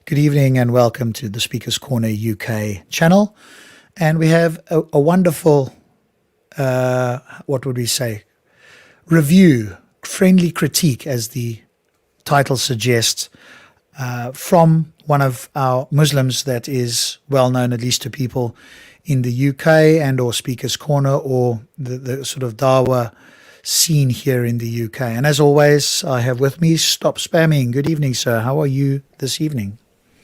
Good evening and welcome to the Speaker's Corner UK channel. And we have a wonderful, what would we say, review, friendly critique, as the title suggests, from one of our Muslims that is well known, at least to people in the UK and or Speaker's Corner or the sort of Dawah scene here in the UK. And as always, I have with me Stop Spamming. Good evening, sir. How are you this evening?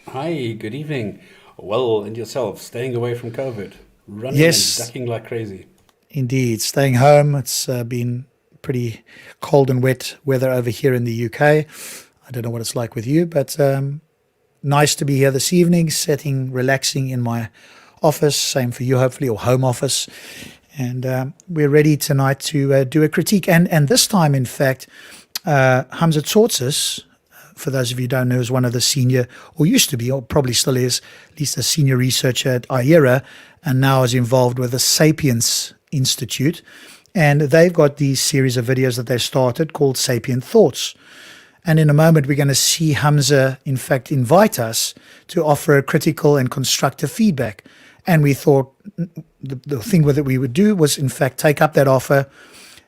Hi, good evening. Well, and yourself, staying away from COVID, running and Yes, ducking like crazy. indeed. Staying home. It's been pretty cold and wet weather over here in the UK. I don't know what it's like with you, but nice to be here this evening, relaxing in my office. Same for you, hopefully, or home office. And we're ready tonight to do a critique. And this time, in fact, Hamza Tzortzis, for those of you who don't know, is one of the senior, or used to be, or probably still is, at least a senior researcher at IERA, and now is involved with the Sapient Institute. And they've got these series of videos that they started called Sapient Thoughts. And in a moment, we're going to see Hamza, in fact, invite us to offer a critical and constructive feedback. And we thought the thing that we would do was, in fact, take up that offer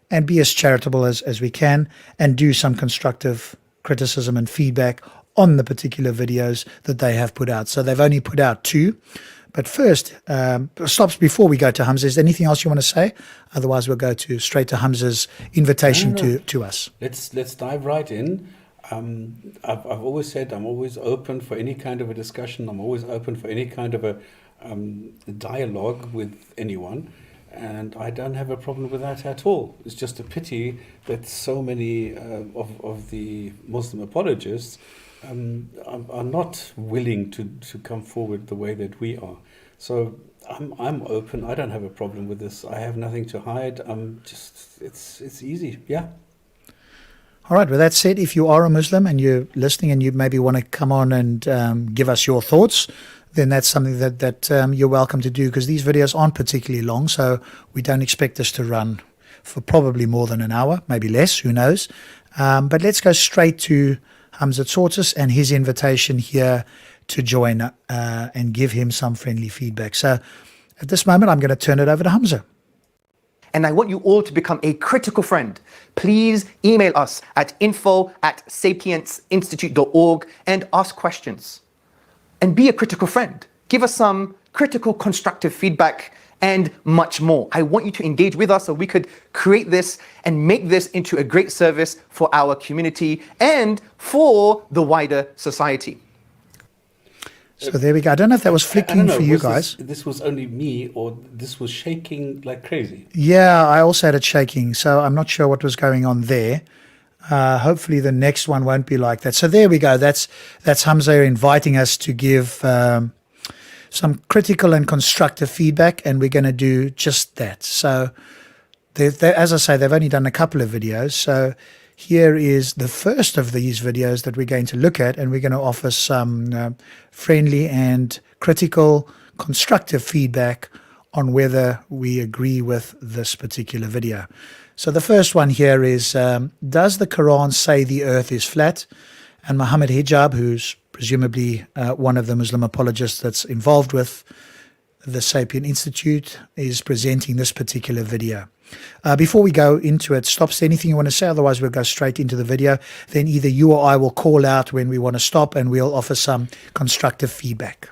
and be as charitable as we can and do some constructive criticism and feedback on the particular videos that they have put out. So they've only put out 2. But first, stops before we go to Hamza, is there anything else you want to say? Otherwise, we'll go straight to Hamza's invitation No. to us. Let's dive right in. I've always said I'm always open for any kind of a discussion. I'm always open for any kind of a dialogue with anyone. And I don't have a problem with that at all. It's just a pity that so many of the Muslim apologists are not willing to come forward the way that we are. So I'm open. I don't have a problem with this. I have nothing to hide. It's easy. Yeah. All right. With that said, if you are a Muslim and you're listening and you maybe want to come on and give us your thoughts, then that's something that you're welcome to do, because these videos aren't particularly long, so we don't expect this to run for probably more than an hour, maybe less, who knows. But let's go straight to Hamza Tzortzis and his invitation here to join and give him some friendly feedback. So at this moment, I'm going to turn it over to Hamza. And I want you all to become a critical friend. Please email us at info@sapientsinstitute.org and ask questions. And be a critical friend. Give us some critical, constructive feedback and much more. I want you to engage with us so we could create this and make this into a great service for our community and for the wider society. So there we go. I don't know if that was I flicking don't know. for you guys. This was only me, or this was shaking like crazy? Yeah, I also had it shaking, so I'm not sure what was going on there. Hopefully the next one won't be like that. So there we go. That's Hamza inviting us to give some critical and constructive feedback, and we're going to do just that. So as I say, they've only done a couple of videos. So here is the first of these videos that we're going to look at, and we're going to offer some friendly and critical, constructive feedback on whether we agree with this particular video. So the first one here is, does the Quran say the earth is flat? And Mohammed Hijab, who's presumably one of the Muslim apologists that's involved with the Sapient Institute, is presenting this particular video. Before we go into it, Stops, anything you want to say? Otherwise, we'll go straight into the video. Then either you or I will call out when we want to stop, and we'll offer some constructive feedback.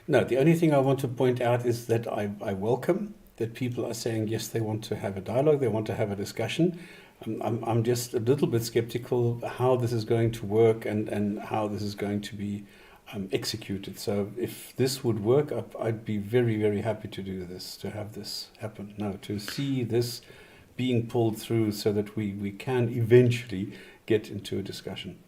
No, the only thing I want to point out is that I welcome that people are saying, yes, they want to have a dialogue, they want to have a discussion. I'm just a little bit skeptical how this is going to work and how this is going to be executed. So if this would work, I'd be very, very happy to do this, to have this happen. No, to see this being pulled through so that we can eventually get into a discussion.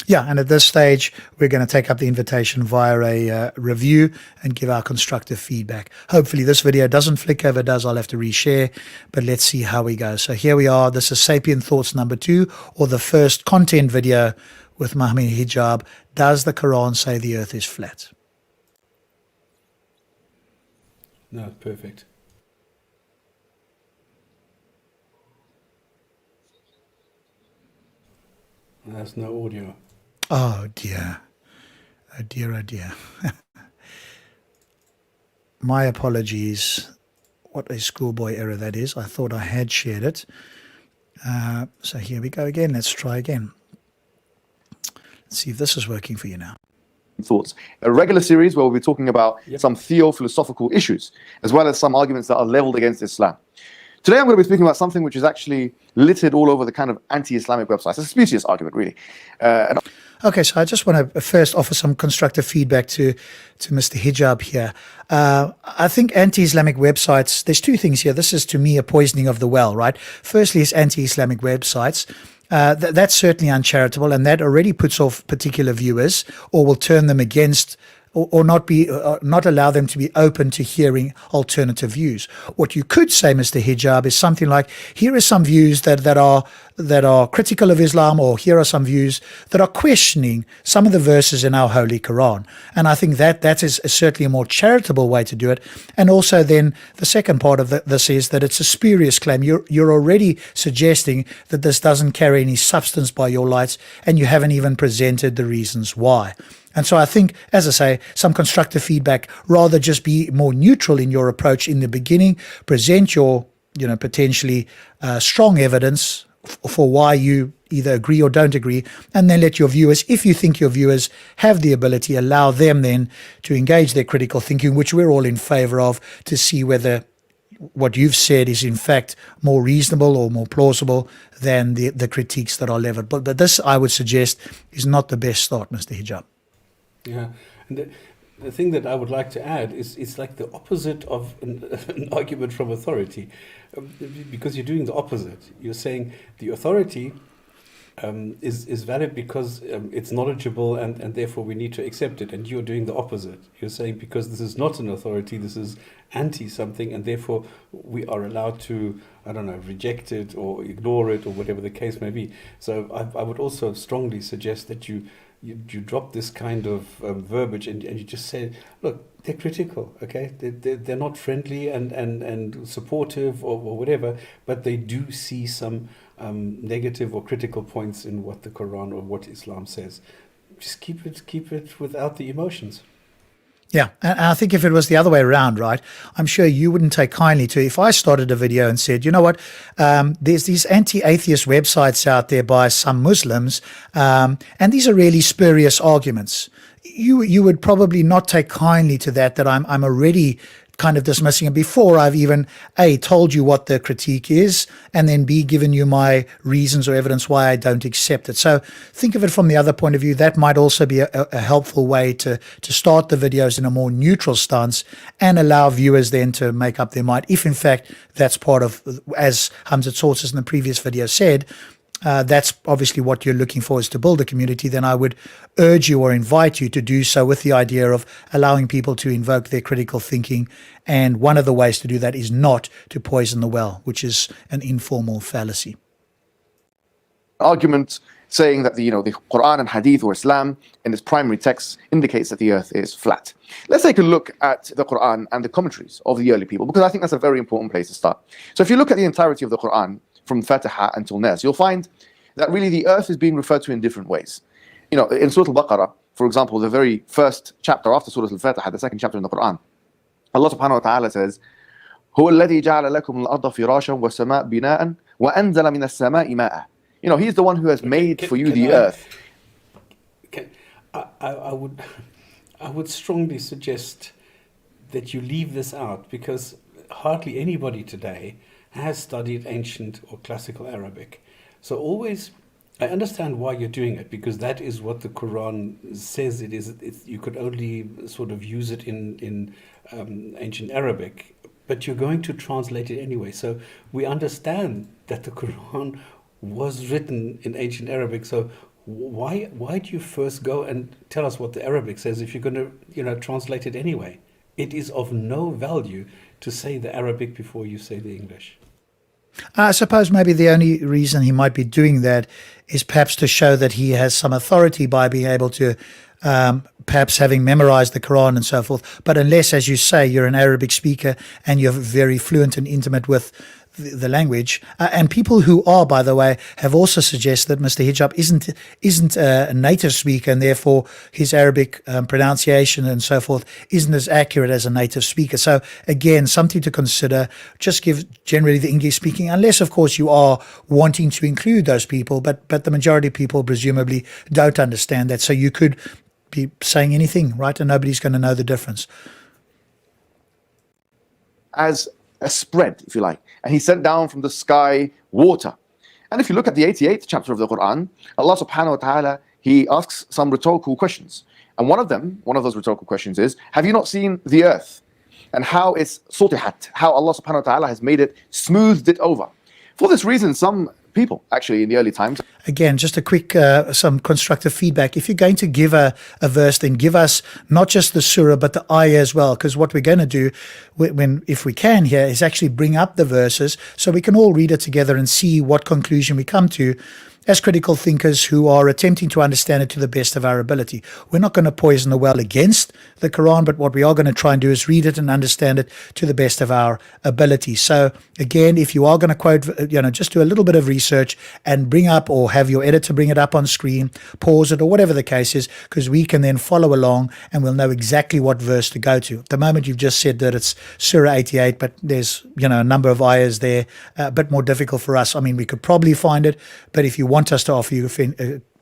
Yeah, and at this stage, we're going to take up the invitation via a review and give our constructive feedback. Hopefully this video doesn't flick. If it does, I'll have to reshare, but let's see how we go. So here we are. This is Sapient Thoughts number 2, or the first content video with Mohammed Hijab. Does the Quran say the earth is flat? No, perfect. There's no audio. Oh dear. Oh dear, oh dear. My apologies. What a schoolboy error that is. I thought I had shared it. So here we go again. Let's try again. Let's see if this is working for you now. Thoughts, a regular series where we'll be talking about some theo-philosophical issues, as well as some arguments that are leveled against Islam. Today I'm going to be speaking about something which is actually littered all over the kind of anti-Islamic websites. It's a specious argument, really. Okay, so I just want to first offer some constructive feedback to Mr. Hijab here. I think anti-Islamic websites, there's two things here. This is, to me, a poisoning of the well, right? Firstly, it's anti-Islamic websites. That's certainly uncharitable, and that already puts off particular viewers or will turn them against or not allow them to be open to hearing alternative views. What you could say, Mr. Hijab, is something like, here are some views that are critical of Islam, or here are some views that are questioning some of the verses in our Holy Quran. And I think that is certainly a more charitable way to do it. And also then the second part of this is that it's a spurious claim. You're already suggesting that this doesn't carry any substance by your lights, and you haven't even presented the reasons why. And so I think, as I say, some constructive feedback, rather just be more neutral in your approach in the beginning, present your, potentially strong evidence for why you either agree or don't agree, and then let your viewers, if you think your viewers have the ability, allow them then to engage their critical thinking, which we're all in favor of, to see whether what you've said is in fact more reasonable or more plausible than the critiques that are leveled. But this, I would suggest, is not the best start, Mr. Hijab. Yeah, and the thing that I would like to add is it's like the opposite of an argument from authority, because you're doing the opposite. You're saying the authority is valid because it's knowledgeable and therefore we need to accept it, and you're doing the opposite. You're saying because this is not an authority, this is anti-something, and therefore we are allowed to, reject it or ignore it or whatever the case may be. So I would also strongly suggest that you drop this kind of verbiage and you just say, look, they're critical, okay? They're not friendly and supportive or whatever, but they do see some negative or critical points in what the Quran or what Islam says. Just keep it without the emotions. Yeah, and I think if it was the other way around, right, I'm sure you wouldn't take kindly to if I started a video and said, you know what, there's these anti-atheist websites out there by some Muslims, and these are really spurious arguments. You would probably not take kindly to that I'm already kind of dismissing it before I've even A, told you what the critique is, and then B, given you my reasons or evidence why I don't accept it. So think of it from the other point of view. That might also be a helpful way to start the videos in a more neutral stance and allow viewers then to make up their mind. If in fact that's part of, as Hamza Tzortzis in the previous video said, that's obviously what you're looking for, is to build a community, then I would urge you or invite you to do so with the idea of allowing people to invoke their critical thinking. And one of the ways to do that is not to poison the well, which is an informal fallacy. Argument saying that the Quran and Hadith or Islam in its primary text indicates that the earth is flat. Let's take a look at the Quran and the commentaries of the early people, because I think that's a very important place to start. So if you look at the entirety of the Quran, from Fatiha until Nas, you'll find that really the earth is being referred to in different ways. In Surah Al-Baqarah, for example, the very first chapter after Surah Al-Fatiha, the second chapter in the Quran, Allah subhanahu wa ta'ala says, هو الذي جعل لكم الأرض فراشا والسماء بناء وأنزل من السماء ماء. He's the one who has made for you the earth. I would strongly suggest that you leave this out, because hardly anybody today has studied ancient or classical Arabic. So always, I understand why you're doing it, because that is what the Quran says it is. You could only sort of use it in ancient Arabic, but you're going to translate it anyway. So we understand that the Quran was written in ancient Arabic. So why do you first go and tell us what the Arabic says if you're going to translate it anyway? It is of no value to say the Arabic before you say the English. I suppose maybe the only reason he might be doing that is perhaps to show that he has some authority by being able to, perhaps having memorized the Quran and so forth. But unless, as you say, you're an Arabic speaker and you're very fluent and intimate with the language. And people who are, by the way, have also suggested that Mr. Hijab isn't a native speaker, and therefore his Arabic pronunciation and so forth isn't as accurate as a native speaker. So again, something to consider. Just give generally the English speaking, unless of course you are wanting to include those people, but the majority of people presumably don't understand that. So you could be saying anything, right? And nobody's going to know the difference. As a spread, if you like, and he sent down from the sky water. And if you look at the 88th chapter of the Quran, Allah subhanahu wa ta'ala, he asks some rhetorical questions. And one of those rhetorical questions is, have you not seen the earth and how it's sutihat, how Allah subhanahu wa ta'ala has made it, smoothed it over? For this reason, some people actually in the early times. Again, just a quick, some constructive feedback. If you're going to give a verse, then give us not just the surah, but the ayah as well. Because what we're going to do, if we can here, is actually bring up the verses so we can all read it together and see what conclusion we come to as critical thinkers who are attempting to understand it to the best of our ability. We're not going to poison the well against the Quran, but what we are going to try and do is read it and understand it to the best of our ability. So again, if you are going to quote, just do a little bit of research and bring up, or have your editor bring it up on screen, pause it, or whatever the case is, because we can then follow along and we'll know exactly what verse to go to. At the moment, you've just said that it's Surah 88, but there's, a number of ayahs there, a bit more difficult for us. I mean, we could probably find it, but if you want us to offer you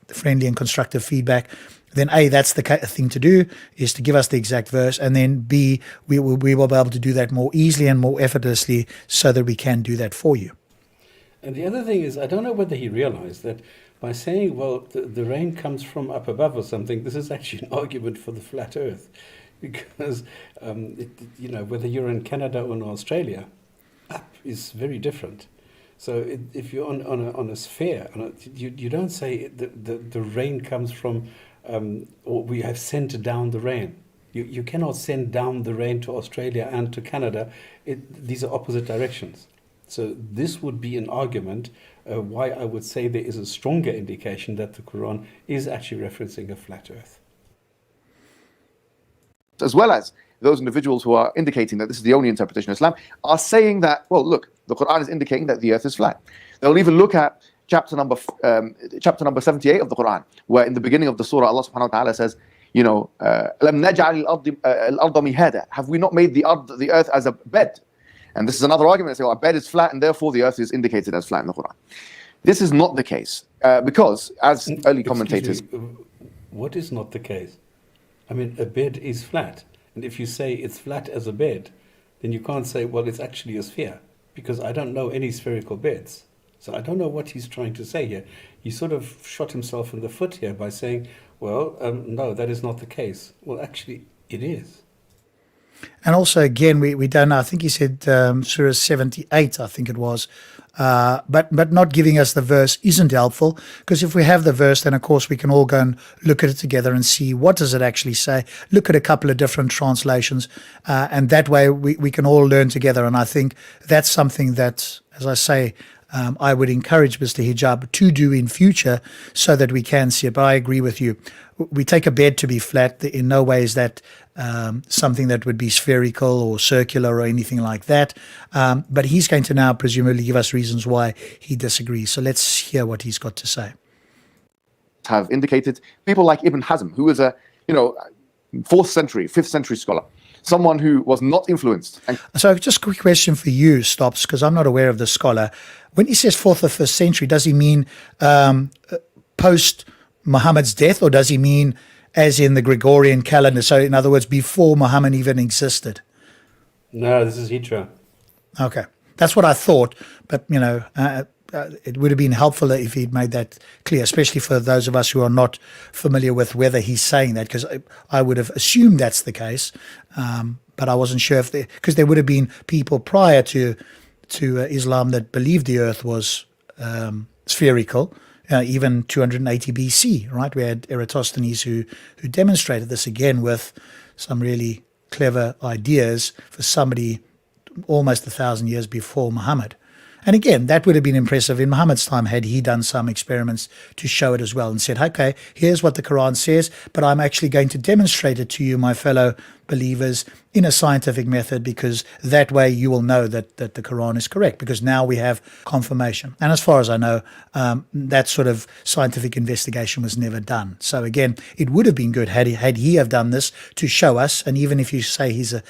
friendly and constructive feedback, then A, that's the thing to do, is to give us the exact verse, and then B, we will be able to do that more easily and more effortlessly so that we can do that for you. And the other thing is, I don't know whether he realized that by saying, well, the rain comes from up above or something, this is actually an argument for the flat earth. Because, whether you're in Canada or in Australia, up is very different. So if you're on a sphere, you don't say the rain comes from, or we have sent down the rain. You cannot send down the rain to Australia and to Canada. These are opposite directions. So this would be an argument why I would say there is a stronger indication that the Quran is actually referencing a flat earth. As well as those individuals who are indicating that this is the only interpretation of Islam, are saying that, well, look, the Quran is indicating that the earth is flat. They'll even look at chapter number 78 of the Quran, where in the beginning of the surah, Allah subhanahu wa ta'ala says, لَمْ نَجْعَلِ الْأَرْضَ مِهَادًا, have we not made the earth as a bed? And this is another argument. They say, well, a bed is flat, and therefore the earth is indicated as flat in the Quran. This is not the case, because as early commentators... What is not the case? I mean, a bed is flat. And if you say it's flat as a bed, then you can't say, well, it's actually a sphere, because I don't know any spherical beds. So I don't know what he's trying to say here. He sort of shot himself in the foot here by saying, well, no, that is not the case. Well, actually, it is. And also, again, we don't know. I think he said Surah 78, I think it was. But not giving us the verse isn't helpful, because if we have the verse, then of course we can all go and look at it together and see what does it actually say. Look at a couple of different translations, and that way we can all learn together. And I think that's something that, as I say, I would encourage Mr. Hijab to do in future so that we can see it. But I agree with you. We take a bed to be flat. In no way is that something that would be spherical or circular or anything like that. But he's going to now presumably give us reasons why he disagrees. So let's hear what he's got to say. Have indicated people like Ibn Hazm, who was a 4th century, 5th century scholar, someone who was not influenced. So just a quick question for you, Stops, because I'm not aware of the scholar. When he says 4th or 5th century, does he mean post Muhammad's death, or does he mean as in the Gregorian calendar? So in other words, before Muhammad even existed? No, this is Hijra. Okay. That's what I thought, but it would have been helpful if he'd made that clear, especially for those of us who are not familiar with whether he's saying that, because I would have assumed that's the case, but I wasn't sure if because there would have been people prior to Islam that believed the earth was spherical, even 280 BC, right? We had Eratosthenes who demonstrated this again with some really clever ideas for somebody almost 1,000 years before Muhammad. And again, that would have been impressive in Muhammad's time had he done some experiments to show it as well and said, okay, here's what the Quran says, but I'm actually going to demonstrate it to you, my fellow believers in a scientific method, because that way you will know that the Quran is correct, because now we have confirmation. And as far as I know, that sort of scientific investigation was never done. So again, it would have been good had he have done this to show us. And even if you say he's a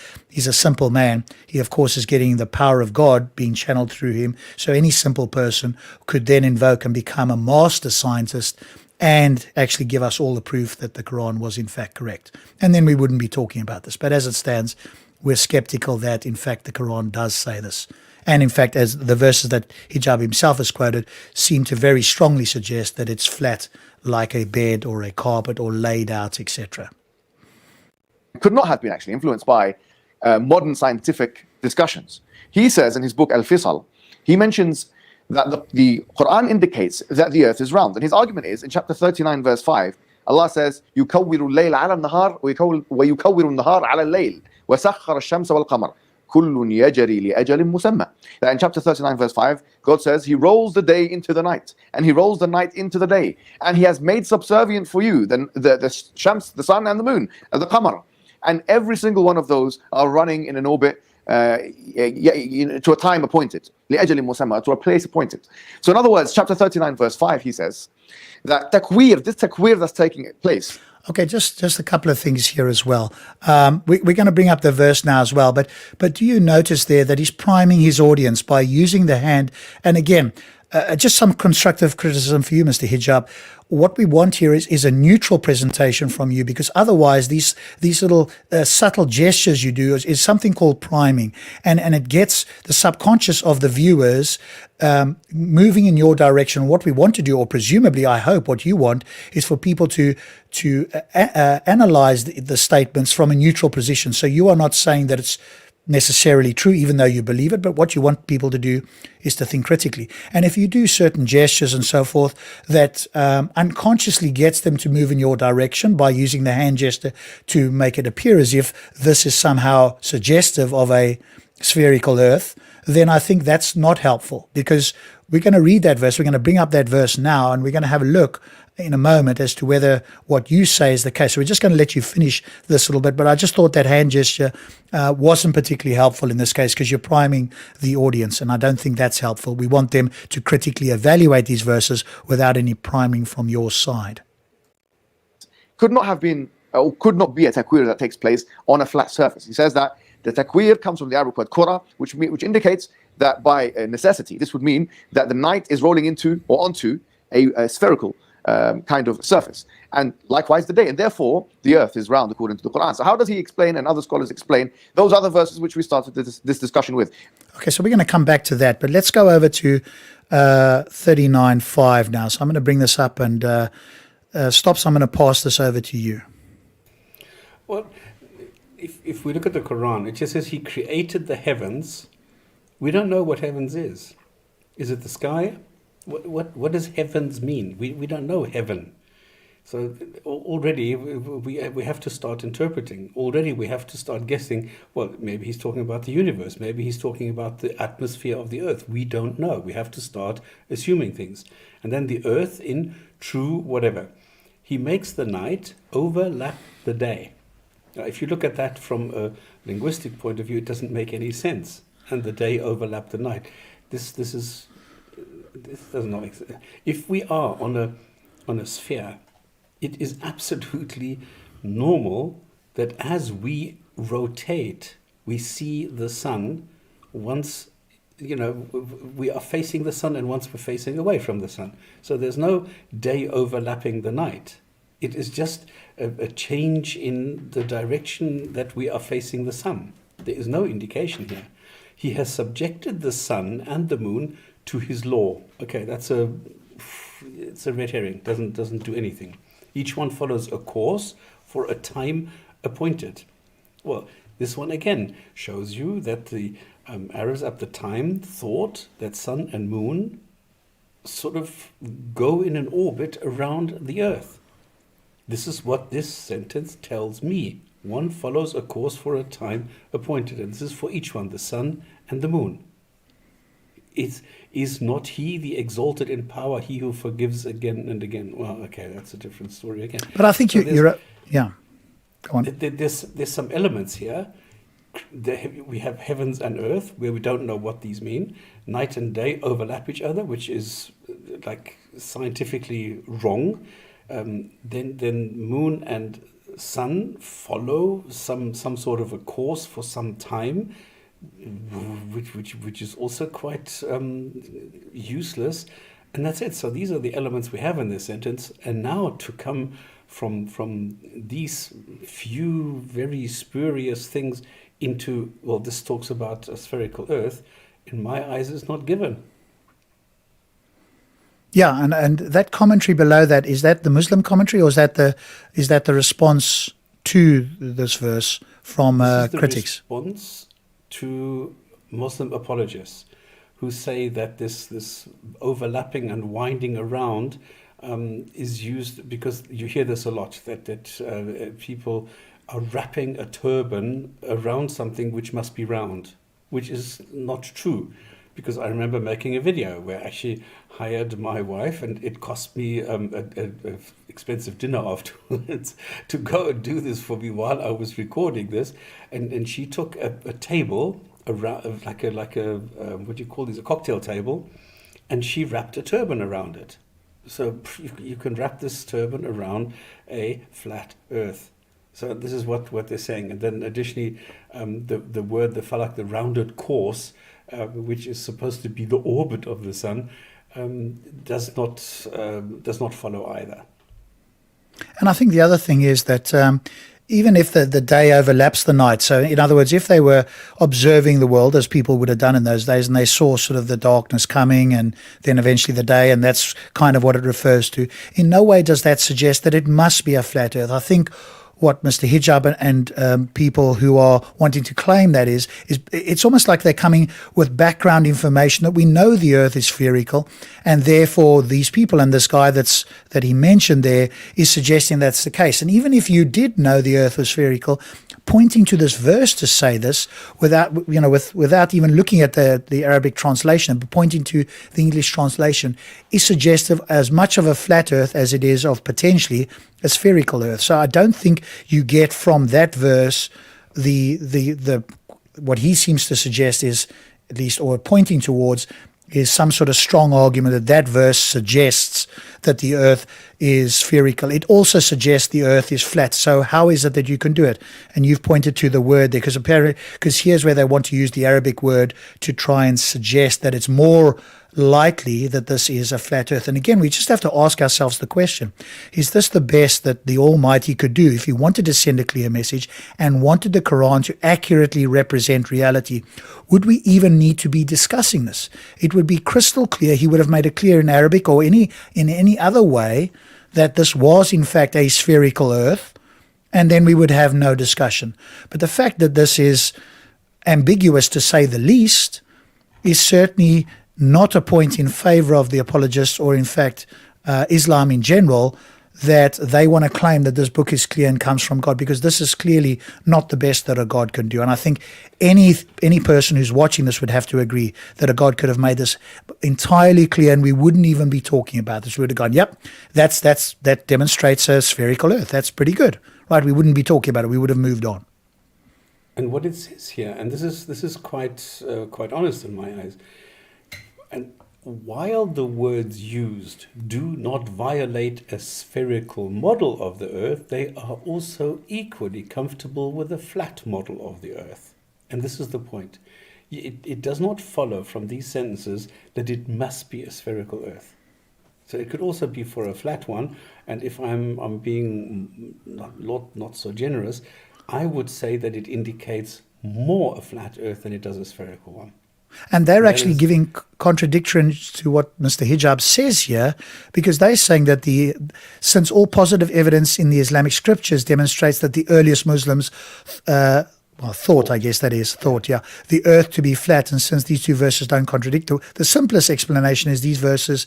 simple man, he of course is getting the power of God being channeled through him. So any simple person could then invoke and become a master scientist and actually give us all the proof that the Quran was in fact correct. And then we wouldn't be talking about this. But as it stands, we're skeptical that in fact the Quran does say this. And in fact, as the verses that Hijab himself has quoted seem to very strongly suggest that it's flat like a bed or a carpet or laid out, etc. Could not have been actually influenced by modern scientific discussions. He says in his book Al-Fisal, he mentions that the Quran indicates that the earth is round. And his argument is, in chapter 39, verse 5, Allah says, يُكَوِّرُ اللَّيْلَ عَلَى النَّهَارِ وَيُكَوِّرُ النَّهَارَ عَلى اللَّيْلِ وَسَخَّرَ الشَّمْسَ وَالْقَمَرَ كُلٌّ يَجْرِي لِأَجَلٍ مُسَمَّى. That in chapter 39, verse 5, God says, He rolls the day into the night, and He rolls the night into the day, and He has made subservient for you the Shams, the sun, and the moon, the Qamar. And every single one of those are running in an orbit to a time appointed, لِأَجَلٍ مُسَمَّى, to a place appointed. So in other words, chapter 39, verse 5, he says that this takwir that's taking place. Okay, just a couple of things here as well. We're going to bring up the verse now as well, but do you notice there that he's priming his audience by using the hand? And again, just some constructive criticism for you, Mr. Hijab. What we want here is a neutral presentation from you, because otherwise these little subtle gestures you do is something called priming, and it gets the subconscious of the viewers moving in your direction. What we want to do, or presumably I hope what you want, is for people to analyze the statements from a neutral position. So you are not saying that it's necessarily true, even though you believe it, but what you want people to do is to think critically. And if you do certain gestures and so forth that unconsciously gets them to move in your direction by using the hand gesture to make it appear as if this is somehow suggestive of a spherical earth, then I think that's not helpful, because we're going to read that verse, we're going to bring up that verse now, and we're going to have a look in a moment as to whether what you say is the case. So we're just going to let you finish this a little bit, but I just thought that hand gesture wasn't particularly helpful in this case, because you're priming the audience, and I don't think that's helpful. We want them to critically evaluate these verses without any priming from your side. Could not have been, or could not be a takwir that takes place on a flat surface. He says that the takwir comes from the Arabic word kura, which indicates that by necessity, this would mean that the night is rolling into or onto a spherical kind of surface, and likewise the day, and therefore the earth is round according to the Quran. So how does he explain, and other scholars explain, those other verses which we started this discussion with? Okay, so we're going to come back to that, but let's go over to 39.5 now. So I'm going to bring this up, and Stops, I'm going to pass this over to you. Well, if we look at the Quran, it just says He created the heavens. We don't know what heavens is. Is it the sky? What does heavens mean? We don't know heaven. So already we have to start interpreting. Already we have to start guessing, well, maybe he's talking about the universe. Maybe he's talking about the atmosphere of the earth. We don't know. We have to start assuming things. And then the earth in true whatever. He makes the night overlap the day. Now, if you look at that from a linguistic point of view, it doesn't make any sense. And the day overlap the night. This does not make sense. If we are on a sphere, it is absolutely normal that as we rotate, we see the sun. Once, we are facing the sun, and once we're facing away from the sun. So there's no day overlapping the night. It is just a change in the direction that we are facing the sun. There is no indication here. He has subjected the sun and the moon to his law. Okay, it's a red herring. Doesn't do anything. Each one follows a course for a time appointed. Well, this one again shows you that the Arabs at the time thought that sun and moon sort of go in an orbit around the earth. This is what this sentence tells me. One follows a course for a time appointed, and this is for each one, the sun and the moon. Is not He the exalted in power, He who forgives again and again? Well, okay, that's a different story again. But I think you're yeah. Go on. There's some elements here. We have heavens and earth, where we don't know what these mean. Night and day overlap each other, which is like scientifically wrong. Then moon and sun follow some sort of a course for some time, which is also quite useless. And that's it. So these are the elements we have in this sentence. And now to come from these few very spurious things into, well, this talks about a spherical earth, in my eyes, is not given. Yeah, and that commentary below that, is that the Muslim commentary, or is that the response to this verse from This is the critics? response to Muslim apologists who say that this overlapping and winding around is used, because you hear this a lot, that people are wrapping a turban around something which must be round, which is not true. Because I remember making a video where I actually hired my wife, and it cost me an expensive dinner afterwards to go and do this for me while I was recording this. And she took a table, like a what do you call these, a cocktail table, and she wrapped a turban around it. So you can wrap this turban around a flat earth. So this is what they're saying. And then additionally, the word, the falak, the rounded course, which is supposed to be the orbit of the sun, does not follow either. And I think the other thing is that even if the day overlaps the night, so in other words, if they were observing the world as people would have done in those days, and they saw sort of the darkness coming and then eventually the day, and that's kind of what it refers to, in no way does that suggest that it must be a flat earth. I think what Mr. Hijab and people who are wanting to claim that is it's almost like they're coming with background information that we know the earth is spherical, and therefore these people and this guy that he mentioned there is suggesting that's the case. And even if you did know the earth was spherical, pointing to this verse to say this without even looking at the Arabic translation, but pointing to the English translation, is suggestive as much of a flat earth as it is of potentially a spherical earth. So I don't think you get from that verse the what he seems to suggest is, at least, or pointing towards, is some sort of strong argument that verse suggests that the earth is spherical. It also suggests the earth is flat. So how is it that you can do it? And you've pointed to the word there, because here's where they want to use the Arabic word to try and suggest that it's more likely that this is a flat earth. And again, we just have to ask ourselves the question, is this the best that the Almighty could do if he wanted to send a clear message and wanted the Quran to accurately represent reality? Would we even need to be discussing this? It would be crystal clear. He would have made it clear in Arabic or in any other way that this was in fact a spherical earth, and then we would have no discussion. But the fact that this is ambiguous, to say the least, is certainly not a point in favor of the apologists, or in fact Islam in general, that they want to claim that this book is clear and comes from God, because this is clearly not the best that a God can do. And I think any person who's watching this would have to agree that a God could have made this entirely clear, and we wouldn't even be talking about this. We would have gone, yep, that demonstrates a spherical earth. That's pretty good, right? We wouldn't be talking about it. We would have moved on. And what it says here, and this is quite honest in my eyes, and while the words used do not violate a spherical model of the earth, they are also equally comfortable with a flat model of the earth. And this is the point. It does not follow from these sentences that it must be a spherical earth. So it could also be for a flat one. And if I'm being not so generous, I would say that it indicates more a flat earth than it does a spherical one. And they're actually giving contradiction to what Mr. Hijab says here, because they're saying that since all positive evidence in the Islamic scriptures demonstrates that the earliest Muslims thought the earth to be flat, and since these two verses don't contradict, the simplest explanation is these verses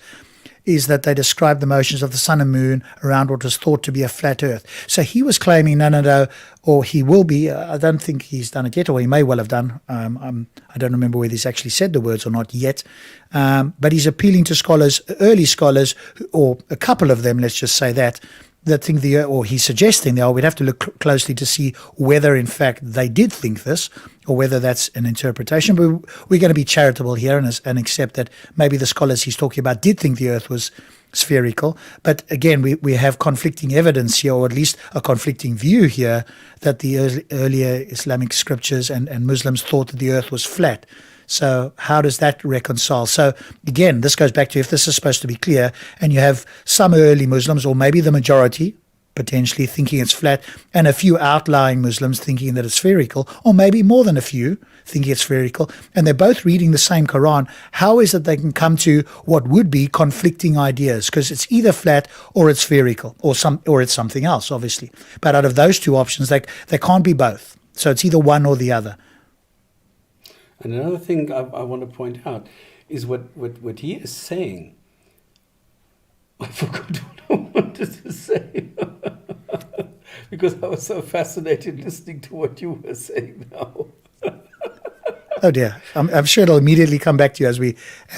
is that they describe the motions of the sun and moon around what was thought to be a flat earth. So he was claiming, no, or he will be, I don't think he's done it yet, or he may well have done. I don't remember whether he's actually said the words or not yet. But he's appealing to scholars, early scholars, or a couple of them, let's just say that, that think or he's suggesting we'd have to look closely to see whether in fact they did think this or whether that's an interpretation. But we're going to be charitable here and accept that maybe the scholars he's talking about did think the earth was spherical. But again, we have conflicting evidence here, or at least a conflicting view here, that the earlier Islamic scriptures and Muslims thought that the earth was flat. So how does that reconcile? So again, this goes back to, if this is supposed to be clear, and you have some early Muslims, or maybe the majority, potentially thinking it's flat, and a few outlying Muslims thinking that it's spherical, or maybe more than a few thinking it's spherical, and they're both reading the same Quran, how is it they can come to what would be conflicting ideas? Because it's either flat or it's spherical, or it's something else, obviously. But out of those two options, they can't be both. So it's either one or the other. And another thing I want to point out is what he is saying. I forgot what I wanted to say because I was so fascinated listening to what you were saying now. Oh dear, I'm sure it'll immediately come back to you as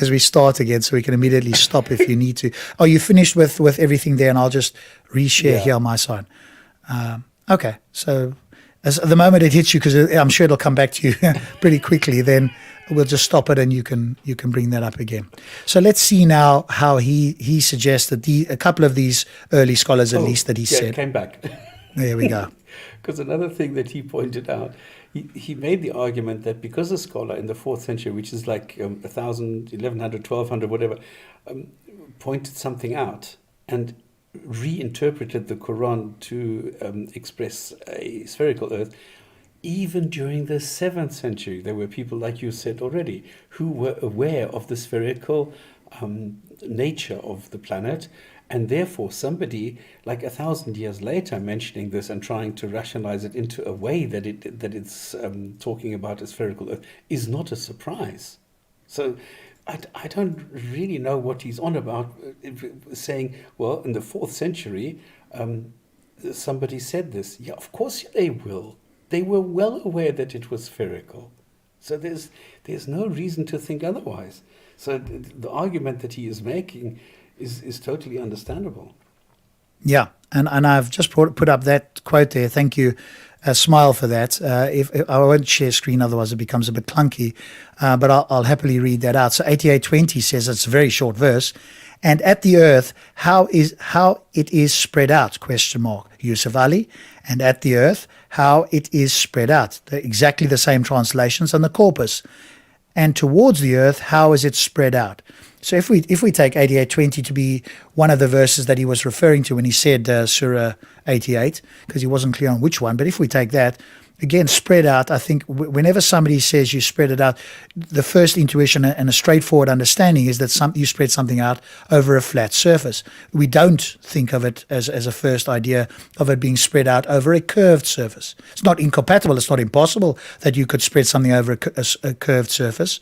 we start again, so we can immediately stop if you need to. Are you finished with everything there? And I'll just reshare here on my side. Okay, so as the moment it hits you, because I'm sure it'll come back to you pretty quickly, then we'll just stop it and you can bring that up again. So let's see now how he suggests that a couple of these early scholars, at least, that he said. It came back. There we go. Because another thing that he pointed out, he made the argument that because a scholar in the 4th century, which is like 1,000, 1,100, 1,200, whatever, pointed something out and reinterpreted the Quran to express a spherical earth, even during the 7th century, there were people, like you said already, who were aware of the spherical nature of the planet. And therefore, somebody like 1,000 years later mentioning this and trying to rationalize it into a way that it's talking about a spherical earth is not a surprise. So I don't really know what he's on about, saying, well, in the 4th century, somebody said this. Yeah, of course they will. They were well aware that it was spherical. So there's no reason to think otherwise. So the argument that he is making is totally understandable. Yeah, and I've just put up that quote there. Thank you, Smile, for that. If I won't share screen, otherwise it becomes a bit clunky, but I'll happily read that out. So 88:20 says, it's a very short verse, and at the earth, how it is spread out, ? Yusuf Ali, and at the earth, how it is spread out. Exactly the same translations on the corpus. And towards the earth, how is it spread out? So if we take 88:20 to be one of the verses that he was referring to when he said Surah 88, because he wasn't clear on which one, but if we take that, again, spread out, I think whenever somebody says you spread it out, the first intuition and a straightforward understanding is that you spread something out over a flat surface. We don't think of it as a first idea of it being spread out over a curved surface. It's not incompatible, it's not impossible that you could spread something over a curved surface,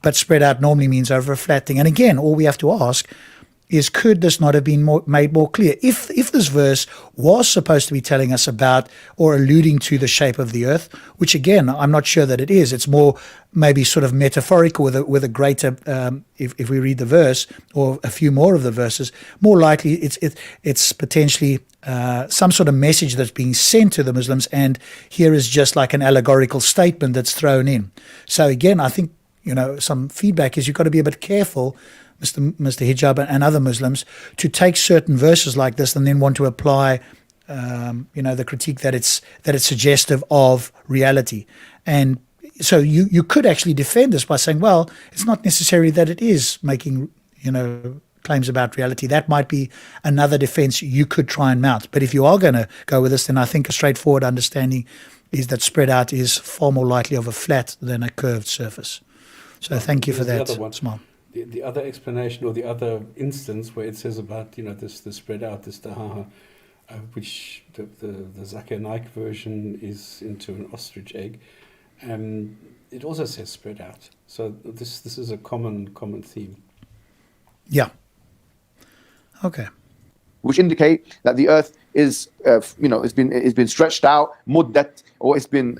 but spread out normally means over a flat thing. And again, all we have to ask is, could this not have been made more clear? If this verse was supposed to be telling us about or alluding to the shape of the earth, which again, I'm not sure that it is. It's more maybe sort of metaphorical with a greater, if we read the verse or a few more of the verses, more likely it's potentially some sort of message that's being sent to the Muslims, and here is just like an allegorical statement that's thrown in. So again, I think, some feedback is you've got to be a bit careful, Mr. Hijab and other Muslims, to take certain verses like this and then want to apply, the critique that it's suggestive of reality. And so you could actually defend this by saying, well, it's not necessarily that it is making, claims about reality. That might be another defense you could try and mount. But if you are going to go with this, then I think a straightforward understanding is that spread out is far more likely of a flat than a curved surface. So thank you for that, Smile. The other explanation, or the other instance where it says about this spread out, this tahaha, which the Zakir Naik version is into an ostrich egg, it also says spread out. So this is a common theme. Yeah. Okay. Which indicate that the earth is it's been stretched out, muddat, or it's been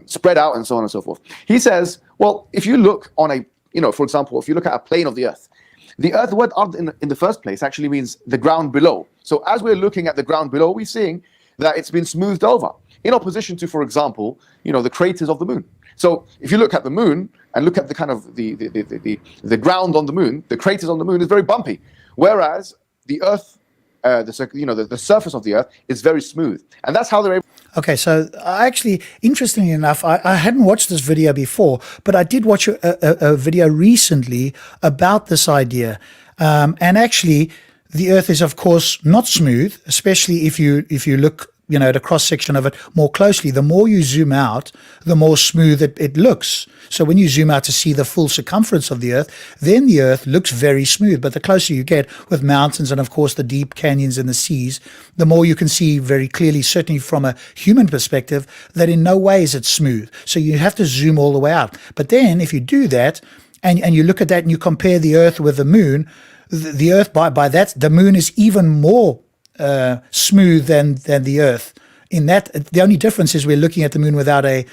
spread out, and so on and so forth. He says, well, if you look on for example, if you look at a plane of the earth, The earth, the word ard in the first place actually means the ground below. So as we're looking at the ground below, we're seeing that it's been smoothed over, in opposition to, for example, the craters of the moon. So if you look at the moon and look at the kind of the ground on the moon, the craters on the moon is very bumpy, whereas the earth, the surface of the earth is very smooth, and that's how they're able. Okay, so actually, interestingly enough, I hadn't watched this video before, but I did watch a video recently about this idea. And actually, the earth is, of course, not smooth, especially if you look at a cross-section of it more closely. The more you zoom out, the more smooth it looks. So when you zoom out to see the full circumference of the earth, then the earth looks very smooth. But the closer you get with mountains and, of course, the deep canyons and the seas, the more you can see very clearly, certainly from a human perspective, that in no way is it smooth. So you have to zoom all the way out. But then if you do that and you look at that and you compare the earth with the moon, the earth, by that, the moon is even more smooth than the earth. In that, the only difference is we're looking at the moon without a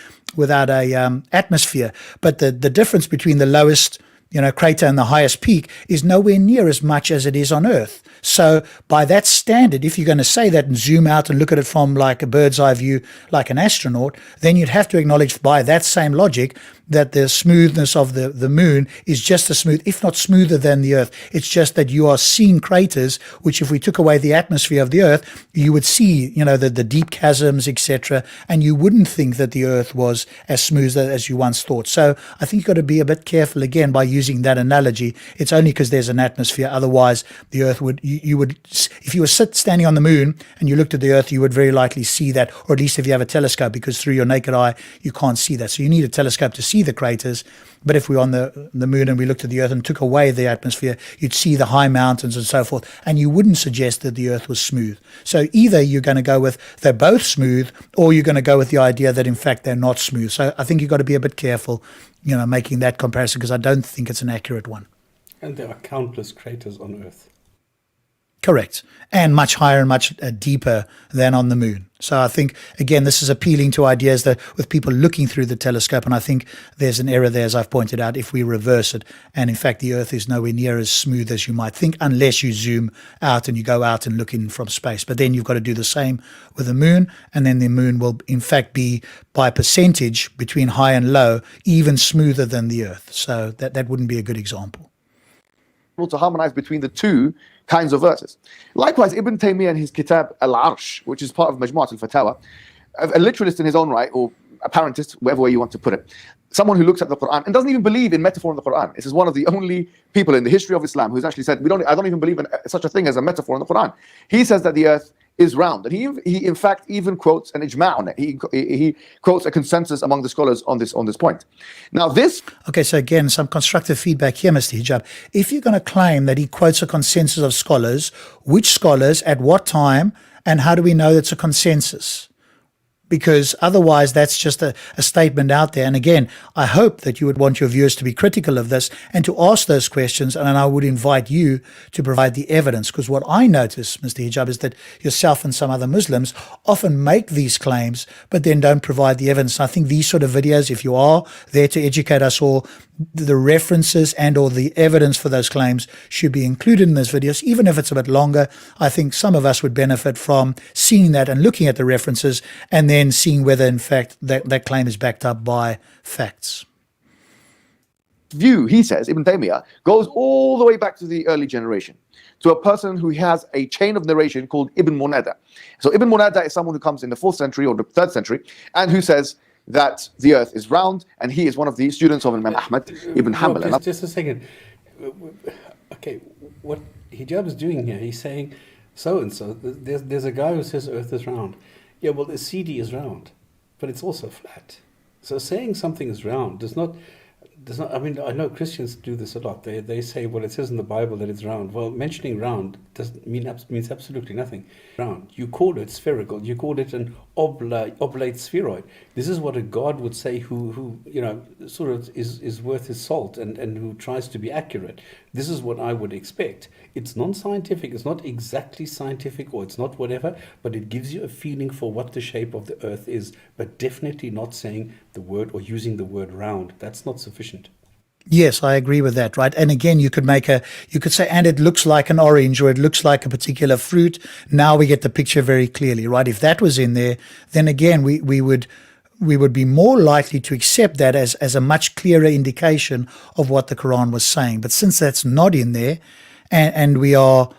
atmosphere. But the difference between the lowest crater and the highest peak is nowhere near as much as it is on Earth. So by that standard, if you're going to say that and zoom out and look at it from like a bird's eye view, like an astronaut, then you'd have to acknowledge by that same logic that the smoothness of the moon is just as smooth, if not smoother than the Earth. It's just that you are seeing craters, which if we took away the atmosphere of the Earth, you would see, the deep chasms, etc. And you wouldn't think that the Earth was as smooth as you once thought. So I think you've got to be a bit careful again by using that analogy. It's only because there's an atmosphere. Otherwise, the Earth would, you would, if you were standing on the moon and you looked at the Earth, you would very likely see that, or at least if you have a telescope, because through your naked eye, you can't see that. So you need a telescope to see the craters. But if we were on the moon and we looked at the Earth and took away the atmosphere, you'd see the high mountains and so forth, and you wouldn't suggest that the Earth was smooth. So either you're going to go with they're both smooth, or you're going to go with the idea that in fact they're not smooth. So I think you've got to be a bit careful, making that comparison, because I don't think it's an accurate one. And there are countless craters on Earth. Correct. And much higher and much deeper than on the moon. So I think, again, this is appealing to ideas that with people looking through the telescope, and I think there's an error there, as I've pointed out, if we reverse it. And in fact, the Earth is nowhere near as smooth as you might think, unless you zoom out and you go out and look in from space. But then you've got to do the same with the moon, and then the moon will, in fact, be, by percentage, between high and low, even smoother than the Earth. So that wouldn't be a good example. To harmonize between the two kinds of verses. Likewise, Ibn Taymiyyah in his Kitab Al-Arsh, which is part of Majmu'at al-Fatawa, a literalist in his own right, or apparentist, whatever way you want to put it, someone who looks at the Quran and doesn't even believe in metaphor in the Quran. This is one of the only people in the history of Islam who's actually said, I don't even believe in such a thing as a metaphor in the Quran. He says that the earth is round, and he in fact even quotes an ijma' on it. He quotes a consensus among the scholars on this point. Now this... Okay, so again, some constructive feedback here, Mr. Hijab. If you're going to claim that he quotes a consensus of scholars, which scholars, at what time, and how do we know it's a consensus? Because otherwise that's just a statement out there. And again, I hope that you would want your viewers to be critical of this and to ask those questions, and I would invite you to provide the evidence, because what I notice, Mr. Hijab, is that yourself and some other Muslims often make these claims but then don't provide the evidence. And I think these sort of videos, if you are there to educate us all, the references and or the evidence for those claims should be included in those videos, even if it's a bit longer. I think some of us would benefit from seeing that and looking at the references and then seeing whether in fact that claim is backed up by facts. View, he says, Ibn Taymiyyah, goes all the way back to the early generation, to a person who has a chain of narration called Ibn Munada. So Ibn Munada is someone who comes in the 4th century or the 3rd century and who says that the earth is round, and he is one of the students of Imam Ahmad ibn Hanbal. No, just a second. Okay, what Hijab is doing here, he's saying so-and-so, there's a guy who says earth is round. Yeah, well, the CD is round, but it's also flat. So saying something is round does not, I mean, I know Christians do this a lot. They say, well, it says in the Bible that it's round. Well, mentioning round means absolutely nothing. Round. You call it spherical. You call it an oblate spheroid. This is what a God would say who sort of is worth his salt and who tries to be accurate. This is what I would expect. It's non-scientific. It's not exactly scientific, or it's not whatever, but it gives you a feeling for what the shape of the earth is, but definitely not saying the word or using the word round. That's not sufficient. Yes, I agree with that, right? And again, you could say, and it looks like an orange or it looks like a particular fruit. Now we get the picture very clearly, right? If that was in there, then again, we would be more likely to accept that as a much clearer indication of what the Quran was saying. But since that's not in there, and we are,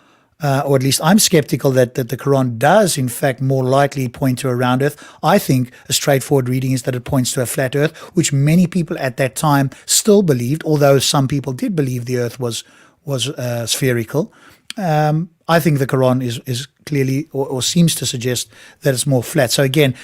or at least I'm skeptical that the Quran does, in fact, more likely point to a round earth. I think a straightforward reading is that it points to a flat earth, which many people at that time still believed, although some people did believe the earth was spherical. I think the Quran is clearly, or seems to suggest that it's more flat. So again,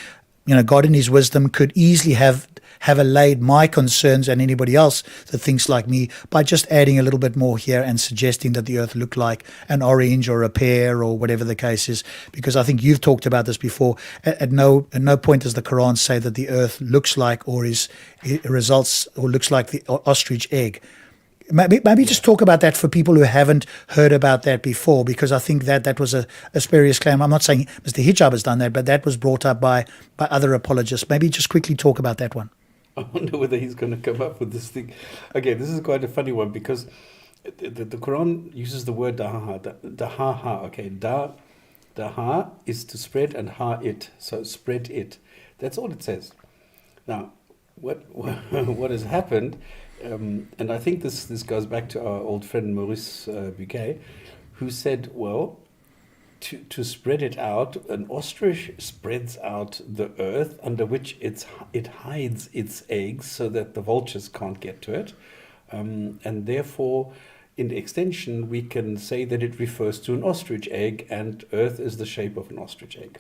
God in his wisdom could easily have allayed my concerns and anybody else that thinks like me by just adding a little bit more here and suggesting that the earth looked like an orange or a pear or whatever the case is. Because I think you've talked about this before. At no point does the Quran say that the earth looks like looks like the ostrich egg. Maybe just talk about that for people who haven't heard about that before, because I think that was a spurious claim. I'm not saying Mr. Hijab has done that, but that was brought up by other apologists. Maybe just quickly talk about that one. I wonder whether he's going to come up with this thing. Okay, this is quite a funny one because the Quran uses the word dahaha. Okay, daha is to spread and ha it, so spread it. That's all it says. Now, what has happened? And I think this goes back to our old friend Maurice Buquet, who said, well, to spread it out, an ostrich spreads out the earth under which it hides its eggs so that the vultures can't get to it. And therefore, in extension, we can say that it refers to an ostrich egg, and earth is the shape of an ostrich egg.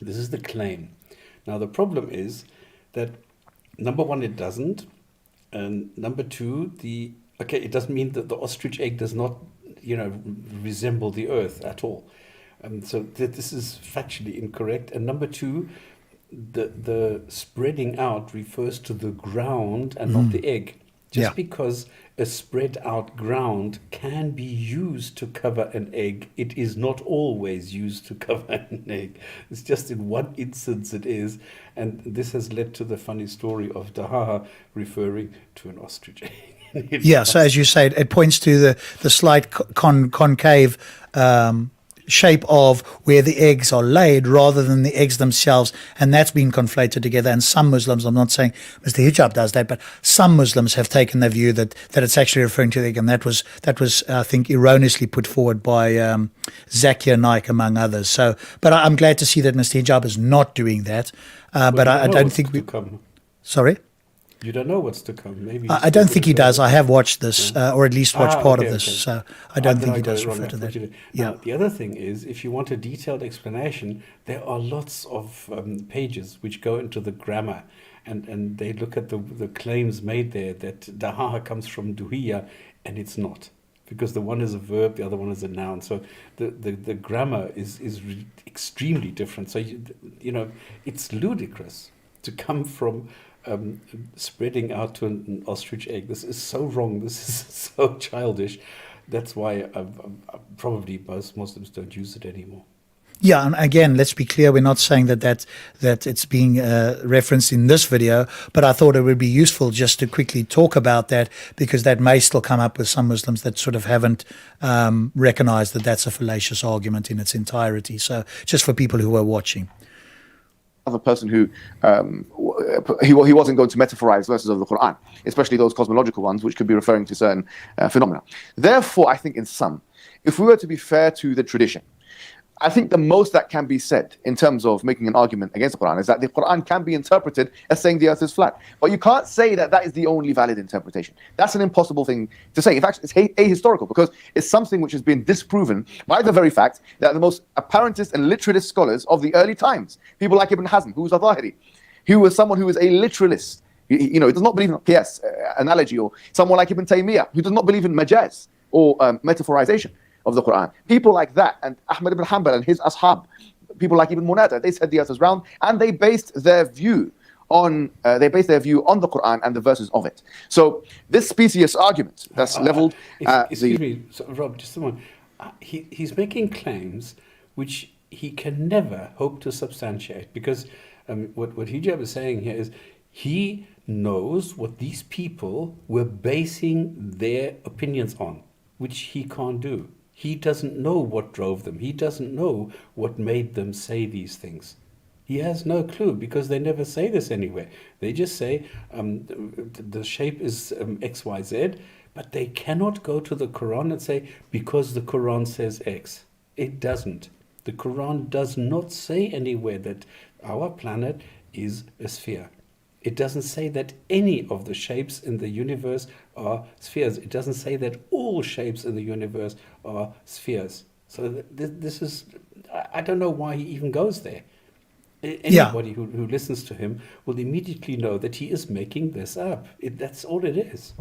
This is the claim. Now, the problem is that, number one, it doesn't. And number two, it doesn't mean that the ostrich egg does not, resemble the earth at all. So this is factually incorrect. And number two, the spreading out refers to the ground and not the egg. Just because a spread out ground can be used to cover an egg, it is not always used to cover an egg. It's just in one instance it is. And this has led to the funny story of Dahaha referring to an ostrich egg. Yeah, so as you say, it points to the slight concave shape of where the eggs are laid rather than the eggs themselves, and that's been conflated together. And some Muslims, I'm not saying Mr. Hijab does that, but some Muslims have taken the view that it's actually referring to the egg, and that was I think erroneously put forward by Zakir Naik among others. So, but I'm glad to see that Mr. Hijab is not doing that. But I don't think we. Sorry. You don't know what's to come. Maybe I don't think he does. I have watched this, or at least watched part of this, so I don't think he does refer to that. Now, the other thing is, if you want a detailed explanation, there are lots of pages which go into the grammar, and they look at the claims made there that dahaha comes from duhiya, and it's not, because the one is a verb, the other one is a noun. So the grammar is extremely different. So it's ludicrous to come from spreading out to an ostrich egg. This is so wrong. This is so childish. That's why probably most Muslims don't use it anymore. Yeah, and again, let's be clear, we're not saying that it's being referenced in this video, but I thought it would be useful just to quickly talk about that, because that may still come up with some Muslims that sort of haven't recognized that that's a fallacious argument in its entirety. So just for people who are watching. Of a person who he wasn't going to metaphorize verses of the Quran, especially those cosmological ones, which could be referring to certain phenomena. Therefore, I think in sum, if we were to be fair to the tradition, I think the most that can be said in terms of making an argument against the Quran is that the Quran can be interpreted as saying the earth is flat. But you can't say that that is the only valid interpretation. That's an impossible thing to say. In fact, it's ahistorical, because it's something which has been disproven by the very fact that the most apparentist and literalist scholars of the early times, people like Ibn Hazm, who was a Zahiri, who was someone who was a literalist, he does not believe in qiyas, analogy, or someone like Ibn Taymiyyah, who does not believe in majaz or metaphorization of the Quran. People like that, and Ahmad ibn Hanbal and his ashab, people like Ibn Munada, they said the earth is round, and they based their view on the Quran and the verses of it. So this specious argument that's leveled. Excuse me, Rob, just a moment. He's making claims which he can never hope to substantiate, because what Hijab is saying here is He knows what these people were basing their opinions on, which he can't do. He doesn't know what drove them. He doesn't know what made them say these things. He has no clue, because they never say this anywhere. They just say the shape is XYZ, but they cannot go to the Quran and say, because the Quran says X. It doesn't. The Quran does not say anywhere that our planet is a sphere. It doesn't say that any of the shapes in the universe are spheres. It doesn't say that all shapes in the universe are spheres. So this is, I don't know why he even goes there. Anybody who listens to him will immediately know that he is making this up. That's all it is.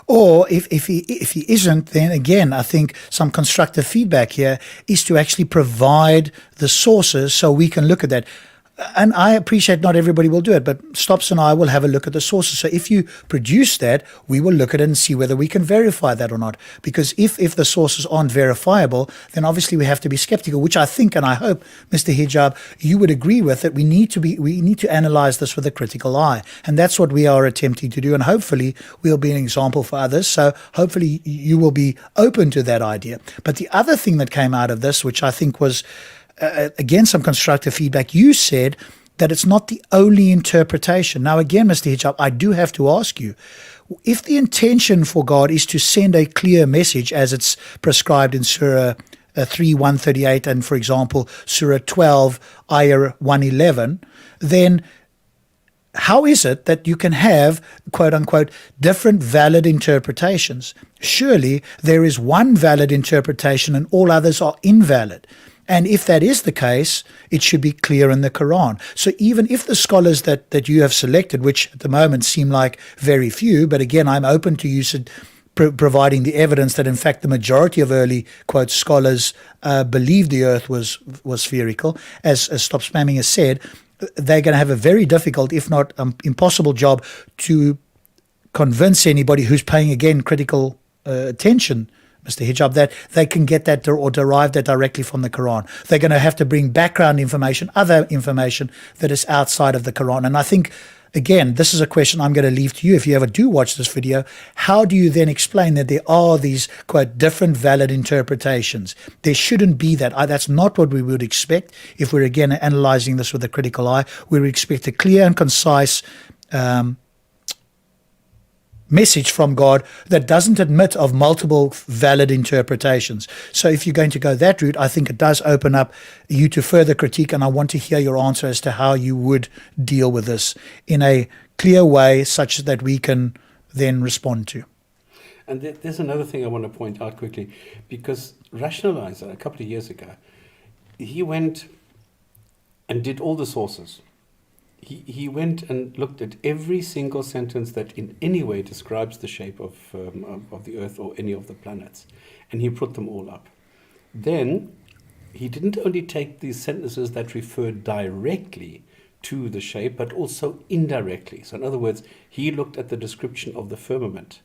Or if he isn't, then again, I think some constructive feedback here is to actually provide the sources so we can look at that. And I appreciate not everybody will do it, but Stops and I will have a look at the sources. So if you produce that, we will look at it and see whether we can verify that or not. Because if the sources aren't verifiable, then obviously we have to be skeptical, which I think and I hope, Mr. Hijab, you would agree with, that we need to analyze this with a critical eye. And that's what we are attempting to do. And hopefully we'll be an example for others. So hopefully you will be open to that idea. But the other thing that came out of this, which I think was again, some constructive feedback. You said that it's not the only interpretation. Now, again, Mr. Hijab, I do have to ask you, if the intention for God is to send a clear message, as it's prescribed in Surah 3:138 and, for example, Surah 12, Ayah 111, then how is it that you can have, quote unquote, different valid interpretations? Surely there is one valid interpretation and all others are invalid. And if that is the case, it should be clear in the Quran. So even if the scholars that you have selected, which at the moment seem like very few, but again, I'm open to you providing the evidence that in fact the majority of early, quote, scholars believed the earth was spherical, as Stop Spamming has said, they're going to have a very difficult, if not impossible job to convince anybody who's paying, again, critical attention, Mr. Hijab, that they can get that or derive that directly from the Quran. They're going to have to bring background information, other information that is outside of the Quran. And I think, again, this is a question I'm going to leave to you. If you ever do watch this video, how do you then explain that there are these, quote, different valid interpretations? There shouldn't be that. That's not what we would expect if we're, again, analyzing this with a critical eye. We would expect a clear and concise message from God that doesn't admit of multiple valid interpretations. So if you're going to go that route, I think it does open up you to further critique, and I want to hear your answer as to how you would deal with this in a clear way such that we can then respond to. And there's another thing I want to point out quickly, because Rationaliser, a couple of years ago, he went and did all the sources. He went and looked at every single sentence that in any way describes the shape of the Earth or any of the planets, and he put them all up. Then he didn't only take these sentences that refer directly to the shape, but also indirectly. So in other words, he looked at the description of the firmament,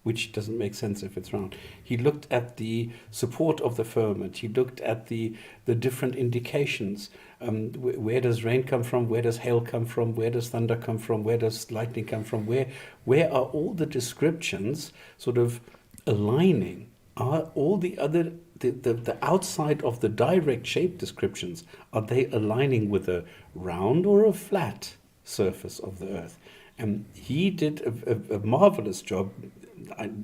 which doesn't make sense if it's round. He looked at the support of the firmament. He looked at the different indications. Where does rain come from? Where does hail come from? Where does thunder come from? Where does lightning come from? Where are all the descriptions sort of aligning? Are all the other, the outside of the direct shape descriptions, are they aligning with a round or a flat surface of the Earth? And he did a marvelous job,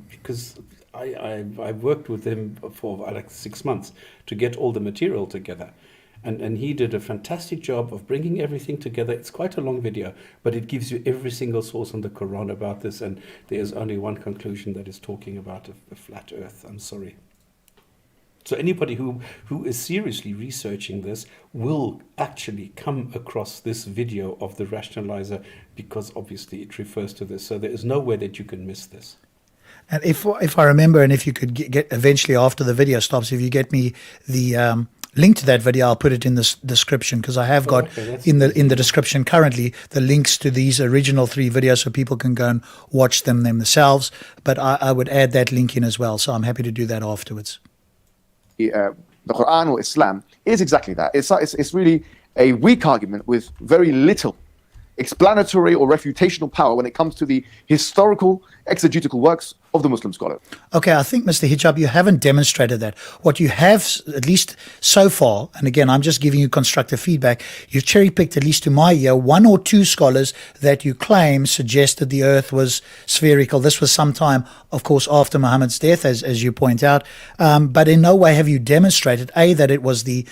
because I worked with him for like 6 months to get all the material together. And he did a fantastic job of bringing everything together. It's quite a long video, but it gives you every single source on the Quran about this, and there's only one conclusion that is talking about a flat earth. I'm sorry. So anybody who is seriously researching this will actually come across this video of the Rationaliser, because obviously it refers to this. So there is no way that you can miss this. And if I remember, and if you could get eventually after the video stops, if you get me the link to that video, I'll put it in the description, because I have got in the description currently the links to these original 3 videos so people can go and watch them themselves. But I would add that link in as well, so I'm happy to do that afterwards. The Quran or Islam is exactly that. It's really a weak argument with very little explanatory or refutational power when it comes to the historical exegetical works of the Muslim scholar. Okay, I think, Mr. Hijab, you haven't demonstrated that. What you have, at least so far, and again, I'm just giving you constructive feedback, you've cherry-picked, at least to my ear, one or two scholars that you claim suggested the earth was spherical. This was sometime, of course, after Muhammad's death, as you point out, but in no way have you demonstrated, A, that it was a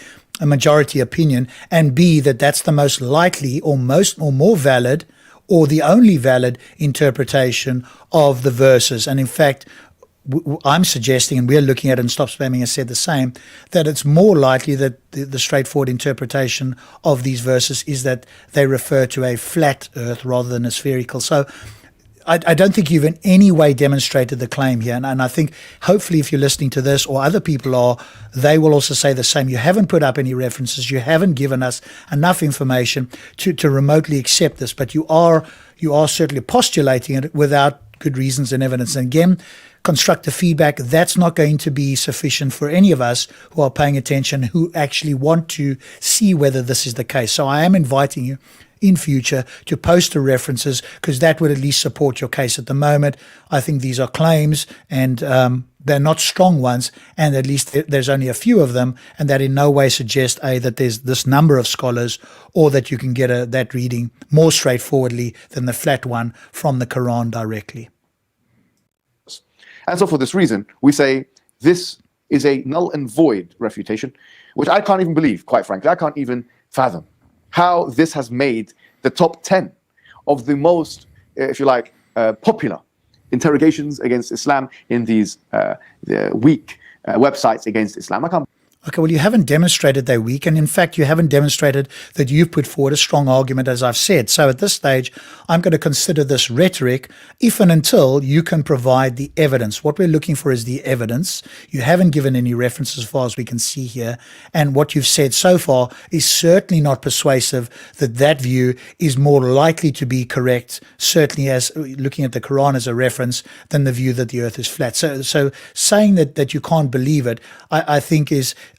majority opinion, and B, that that's the most likely or more valid or the only valid interpretation of the verses. And in fact, I'm suggesting, and we're looking at it, and Stop Spamming has said the same, that it's more likely that the straightforward interpretation of these verses is that they refer to a flat earth rather than a spherical. So I don't think you've in any way demonstrated the claim here. And I think hopefully if you're listening to this, or other people are, they will also say the same. You haven't put up any references. You haven't given us enough information to remotely accept this. But you are certainly postulating it without good reasons and evidence. And again, constructive feedback, that's not going to be sufficient for any of us who are paying attention, who actually want to see whether this is the case. So I am inviting you in future to post the references, because that would at least support your case. At the moment, I think these are claims, and they're not strong ones, and at least there's only a few of them, and that in no way suggests, A, that there's this number of scholars, or that you can get that reading more straightforwardly than the flat one from the Quran directly. And so for this reason, we say this is a null and void refutation, which I can't even believe, quite frankly. I can't even fathom how this has made the top 10 of the most, if you like, popular interrogations against Islam in these weak websites against Islam. I can't. Okay, well, you haven't demonstrated they're weak, and in fact, you haven't demonstrated that you've put forward a strong argument, as I've said. So at this stage, I'm going to consider this rhetoric if and until you can provide the evidence. What we're looking for is the evidence. You haven't given any references as far as we can see here, and what you've said so far is certainly not persuasive that that view is more likely to be correct, certainly as looking at the Quran as a reference, than the view that the earth is flat. So saying that you can't believe it,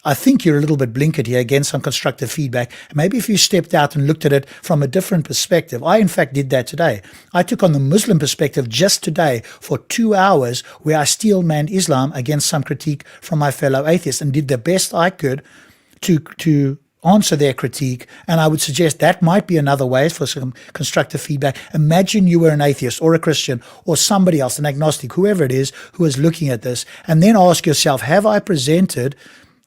I think you're a little bit blinkered here. Again, some constructive feedback. Maybe if you stepped out and looked at it from a different perspective. I, in fact, did that today. I took on the Muslim perspective just today for 2 hours, where I steel-manned Islam against some critique from my fellow atheists and did the best I could to answer their critique. And I would suggest that might be another way for some constructive feedback. Imagine you were an atheist or a Christian or somebody else, an agnostic, whoever it is, who is looking at this, and then ask yourself, have I presented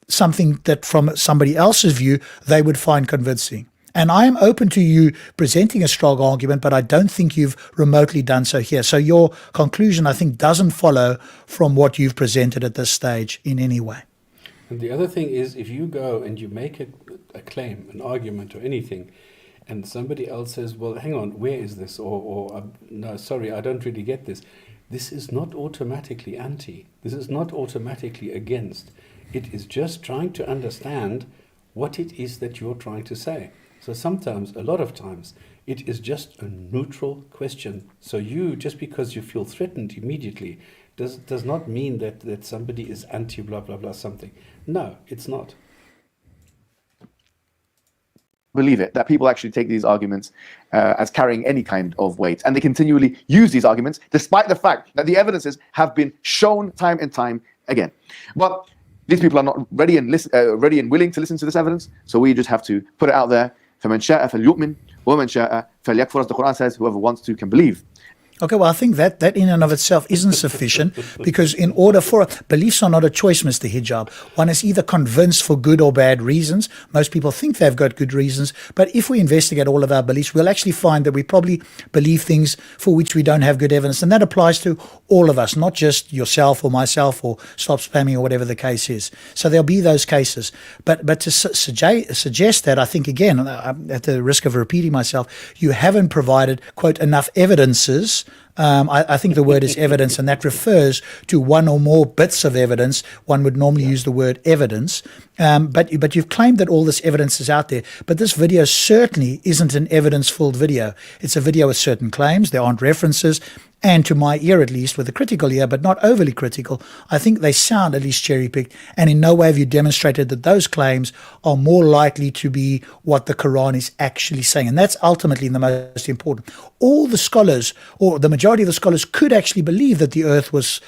something that from somebody else's view they would find convincing? And I am open to you presenting a strong argument, but I don't think you've remotely done so here. So your conclusion, I think, doesn't follow from what you've presented at this stage in any way. And the other thing is, if you go and you make a claim, an argument or anything, and somebody else says, well, hang on, where is this? Or no, sorry, I don't really get this. This is not automatically anti. This is not automatically against. It is just trying to understand what it is that you're trying to say. So sometimes, a lot of times, it is just a neutral question. So you, just because you feel threatened immediately, does not mean that somebody is anti blah, blah, blah, something. No, it's not. Believe it, that people actually take these arguments as carrying any kind of weight, and they continually use these arguments despite the fact that the evidences have been shown time and time again. But these people are not ready and willing to listen to this evidence, so we just have to put it out there. فَمَنْ شَاءَ فَلْيُؤْمِنْ وَمَنْ شَاءَ فَلْيَكْفُرْ, as the Quran says, whoever wants to can believe. Okay, well, I think that in and of itself isn't sufficient, because in order for beliefs are not a choice, Mr. Hijab. One is either convinced for good or bad reasons. Most people think they've got good reasons, but if we investigate all of our beliefs, we'll actually find that we probably believe things for which we don't have good evidence, and that applies to all of us, not just yourself or myself or Stop Spamming or whatever the case is. So there'll be those cases, but to suggest that, I think, again, at the risk of repeating myself, you haven't provided, quote, enough evidences I think the word is evidence, and that refers to one or more bits of evidence. One would normally use the word evidence, but you've claimed that all this evidence is out there. But this video certainly isn't an evidence-filled video. It's a video with certain claims. There aren't references. And to my ear, at least, with a critical ear, but not overly critical, I think they sound at least cherry-picked. And in no way have you demonstrated that those claims are more likely to be what the Quran is actually saying. And that's ultimately the most important. All the scholars, or the majority of the scholars, could actually believe that the earth was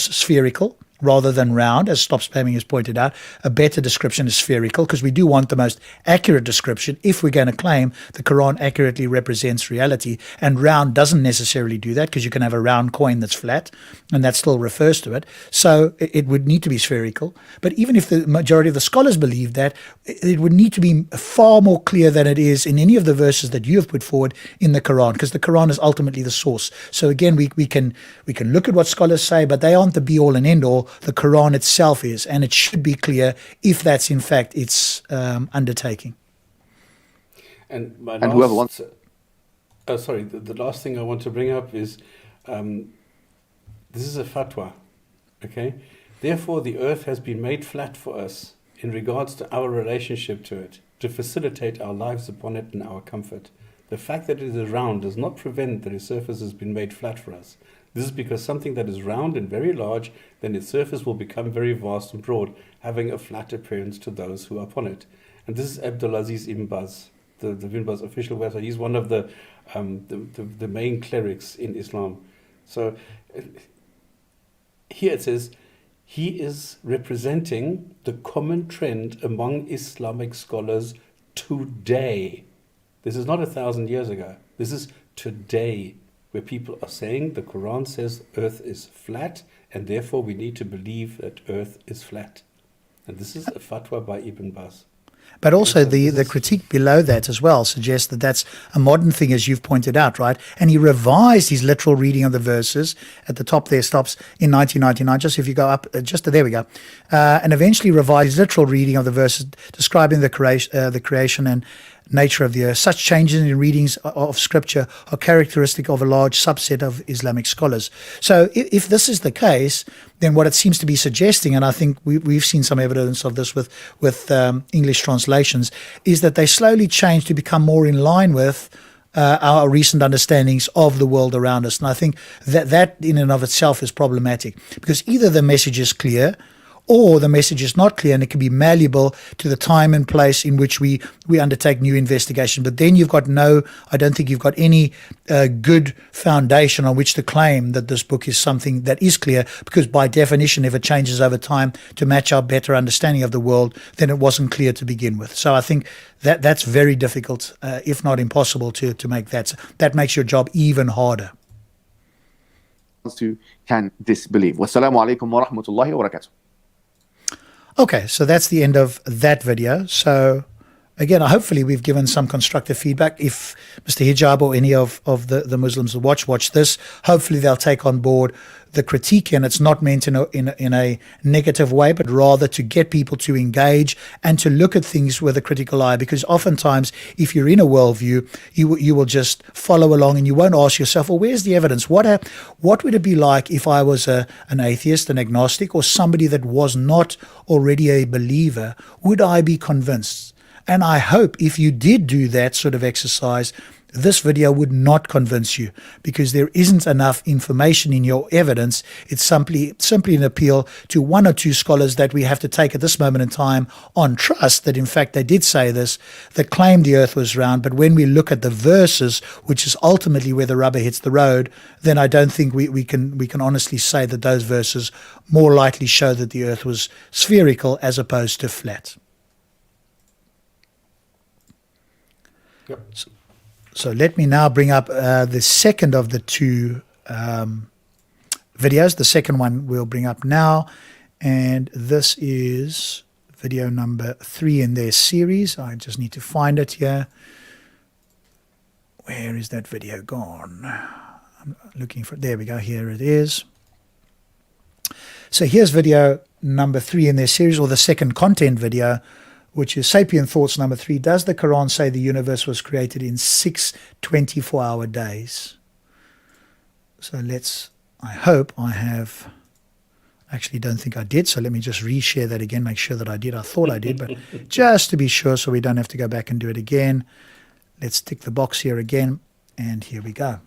spherical rather than round, as Stop Spamming has pointed out. A better description is spherical, because we do want the most accurate description if we're going to claim the Quran accurately represents reality. And round doesn't necessarily do that, because you can have a round coin that's flat, and that still refers to it. So it would need to be spherical. But even if the majority of the scholars believe that, it would need to be far more clear than it is in any of the verses that you have put forward in the Quran, because the Quran is ultimately the source. So again, we can look at what scholars say, but they aren't the be-all and end-all. The Quran itself is, and it should be clear if that's in fact its undertaking. And whoever wants. The last thing I want to bring up is this is a fatwa, okay? Therefore, the earth has been made flat for us in regards to our relationship to it, to facilitate our lives upon it and our comfort. The fact that it is round does not prevent that its surface has been made flat for us. This is because something that is round and very large, then its surface will become very vast and broad, having a flat appearance to those who are upon it. And this is Abdulaziz Ibn Baz, the Ibn Baz official website. He's one of the main clerics in Islam. So here it says, he is representing the common trend among Islamic scholars today. This is not 1,000 years ago. This is today, where people are saying the Quran says earth is flat, and therefore we need to believe that earth is flat. And this is a fatwa by Ibn Baz. But also the critique below that as well suggests that that's a modern thing, as you've pointed out, right? And he revised his literal reading of the verses. At the top there stops in 1999. Just if you go up, there we go. And eventually revised his literal reading of the verses describing the creation and nature of the earth. Such changes in readings of scripture are characteristic of a large subset of Islamic scholars. So if this is the case, then what it seems to be suggesting, and I think we've seen some evidence of this with English translations, is that they slowly change to become more in line with our recent understandings of the world around us. And I think that in and of itself is problematic, because either the message is clear, or the message is not clear, and it can be malleable to the time and place in which we undertake new investigation. But then I don't think you've got any good foundation on which to claim that this book is something that is clear, because by definition, if it changes over time to match our better understanding of the world, then it wasn't clear to begin with. So I think that's very difficult, if not impossible, to make that. That makes your job even harder. To can disbelieve. Wassalamu alaikum wa rahmatullahi wa barakatuh. Okay, so that's the end of that video. So again, hopefully we've given some constructive feedback. If Mr. Hijab or any of the Muslims who watch this, hopefully they'll take on board the critique, and it's not meant in a negative way, but rather to get people to engage and to look at things with a critical eye. Because oftentimes, if you're in a worldview, you will just follow along and you won't ask yourself, well, where's the evidence? What would it be like if I was an atheist, an agnostic, or somebody that was not already a believer? Would I be convinced? And I hope if you did do that sort of exercise, this video would not convince you, because there isn't enough information in your evidence. It's simply an appeal to one or two scholars that we have to take at this moment in time on trust that in fact they did say this, that claimed the earth was round. But when we look at the verses, which is ultimately where the rubber hits the road, then I don't think we can honestly say that those verses more likely show that the earth was spherical as opposed to flat. Yep. So let me now bring up the second of the two videos. The second one we'll bring up now, and this is video number 3 in their series. I just need to find it here. Where is that video gone? I'm looking for it. There we go. Here it is. So here's video number 3 in their series, or the second content video, which is Sapient Thoughts number 3. Does the Quran say the universe was created in 6 24-hour days? So I hope I have, actually don't think I did, so let me just reshare that again, make sure that I did. I thought I did, but just to be sure so we don't have to go back and do it again, let's tick the box here again, and here we go.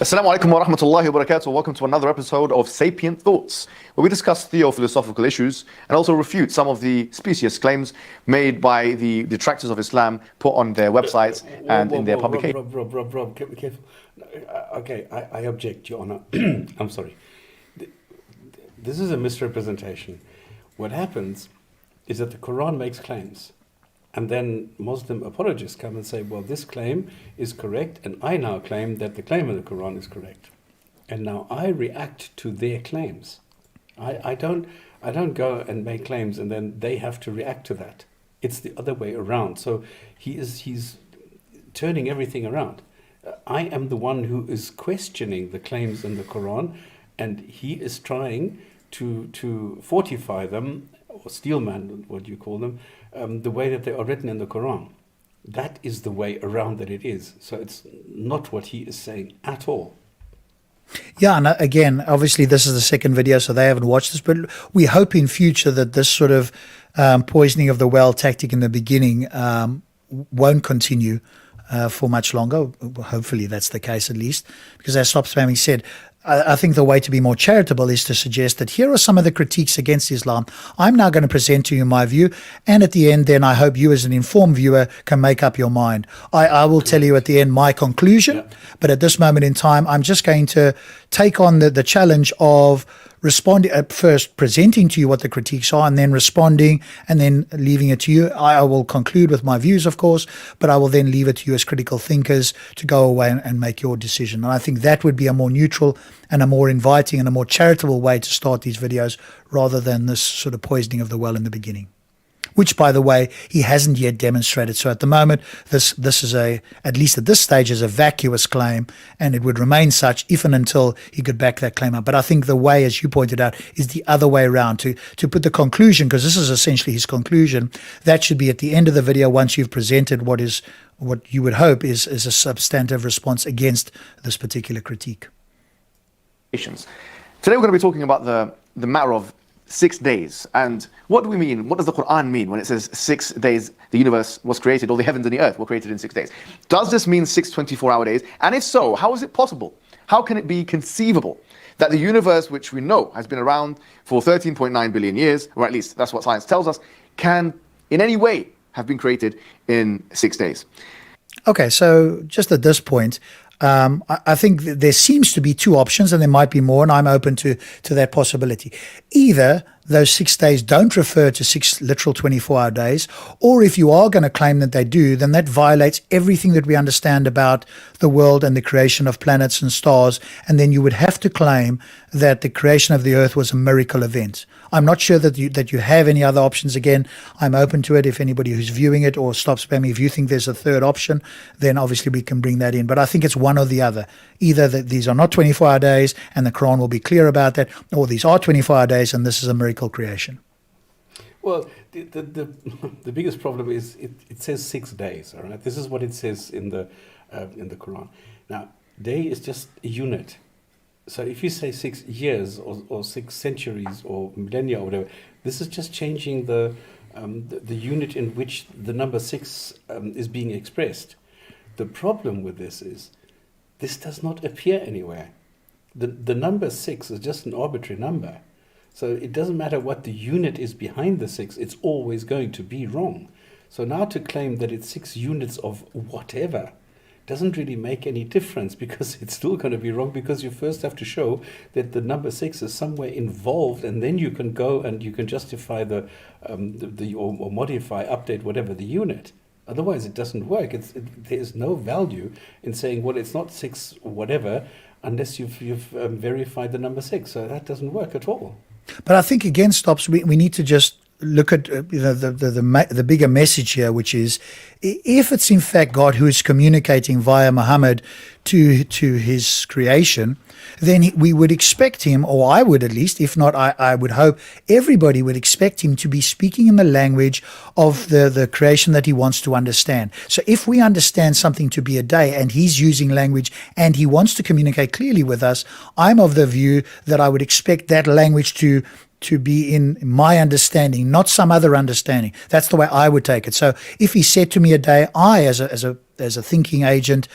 Assalamu alaikum wa rahmatullahi wa barakatuh. Welcome to another episode of Sapient Thoughts, where we discuss theo-philosophical issues and also refute some of the specious claims made by the detractors of Islam put on their websites and in their publications. Rob, careful. Okay, I object, Your Honor. I'm sorry. This is a misrepresentation. What happens is that the Quran makes claims. And then Muslim apologists come and say, well, this claim is correct, and I now claim that the claim of the Quran is correct. And now I react to their claims. I don't go and make claims and then they have to react to that. It's the other way around. So he's turning everything around. I am the one who is questioning the claims in the Quran, and he is trying to fortify them, or steelman, what do you call them, the way that they are written in the Quran. That is the way around that it is. So it's not what he is saying at all. Yeah, and again, obviously this is the second video, so they haven't watched this, but we hope in future that this sort of poisoning of the well tactic in the beginning won't continue for much longer. Hopefully that's the case at least, because as Stop Spamming said, I think the way to be more charitable is to suggest that here are some of the critiques against Islam. I'm now going to present to you my view, and at the end then I hope you as an informed viewer can make up your mind. I will tell you at the end my conclusion, but at this moment in time I'm just going to take on the challenge of responding at first, presenting to you what the critiques are, and then responding, and then leaving it to you. I will conclude with my views, of course, but I will then leave it to you as critical thinkers to go away and make your decision. And I think that would be a more neutral and a more inviting and a more charitable way to start these videos, rather than this sort of poisoning of the well in the beginning, which, by the way, he hasn't yet demonstrated. So at the moment, this is at least at this stage, is a vacuous claim, and it would remain such if and until he could back that claim up. But I think the way, as you pointed out, is the other way around, to put the conclusion, because this is essentially his conclusion, that should be at the end of the video once you've presented what you would hope is a substantive response against this particular critique. Today we're going to be talking about the matter of 6 days. And what do we mean? What does the Quran mean when it says 6 days the universe was created, or the heavens and the earth were created in 6 days? Does this mean 6 24-hour days? And if so, how is it possible? How can it be conceivable that the universe, which we know has been around for 13.9 billion years, or at least that's what science tells us, can in any way have been created in 6 days? Okay, so just at this point, I think there seems to be two options, and there might be more, and I'm open to that possibility. Either those 6 days don't refer to 6 literal 24-hour days, or if you are going to claim that they do, then that violates everything that we understand about the world and the creation of planets and stars, and then you would have to claim that the creation of the earth was a miracle event. I'm not sure that you have any other options. Again, I'm open to it. If anybody who's viewing it, or Stop Spamming, if you think there's a third option, then obviously we can bring that in. But I think it's one or the other. Either that these are not 24-hour days and the Quran will be clear about that, or these are 24-hour days and this is a miracle creation. Well, the biggest problem is it says 6 days. All right, this is what it says in the Quran. Now, day is just a unit. So if you say 6 years or 6 centuries or millennia or whatever, this is just changing the unit in which the number 6 is being expressed. The problem with this is this does not appear anywhere. The number 6 is just an arbitrary number. So it doesn't matter what the unit is behind the 6, it's always going to be wrong. So now to claim that it's 6 units of whatever doesn't really make any difference, because it's still going to be wrong, because you first have to show that the number 6 is somewhere involved, and then you can go and you can justify or modify, update, whatever the unit. Otherwise it doesn't work. There is no value in saying, well, it's not 6 whatever, unless you've verified the number 6. So that doesn't work at all. But I think, again, Stops, we need to just look at the bigger message here, which is, if it's in fact God who is communicating via Muhammad to his creation, then we would expect him, or I would at least, if not I would hope everybody would expect him to be speaking in the language of the creation that he wants to understand. So if we understand something to be a day and he's using language and he wants to communicate clearly with us, I'm of the view that I would expect that language to be in my understanding, not some other understanding. That's the way I would take it. So if he said to me a day, I, as a thinking agent,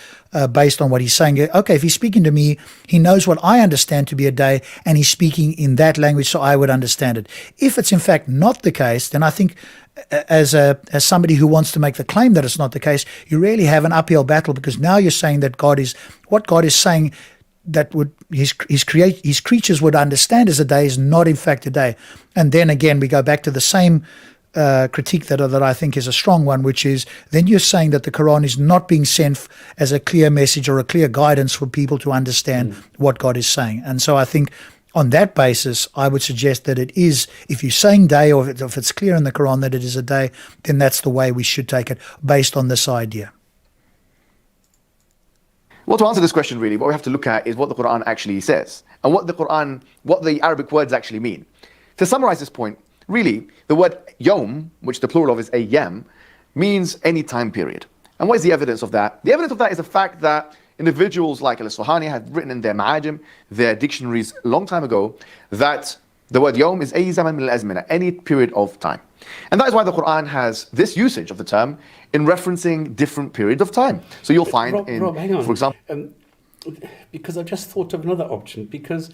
based on what he's saying, okay, if he's speaking to me, he knows what I understand to be a day, and he's speaking in that language, so I would understand it. If it's in fact not the case, then I think, as somebody who wants to make the claim that it's not the case, you really have an uphill battle, because now you're saying that what God is saying that would his creatures would understand as a day is not in fact a day. And then again we go back to the same critique that I think is a strong one, which is then you're saying that the Quran is not being sent as a clear message or a clear guidance for people to understand what God is saying. And so I think on that basis, I would suggest that it is, if you're saying day, or if it's clear in the Quran that it is a day, then that's the way we should take it based on this idea. Well, to answer this question, really, what we have to look at is what the Quran actually says, and what the Arabic words actually mean. To summarize this point, really, the word yawm, which the plural of is ayyam, means any time period. And what is the evidence of that? The evidence of that is the fact that individuals like al-Isfahani had written in their ma'ajim, their dictionaries, a long time ago, that the word yawm is ay zaman min al-azmina, any period of time. And that is why the Quran has this usage of the term in referencing different periods of time. So you'll find Rob, hang on. for example... because I just thought of another option, because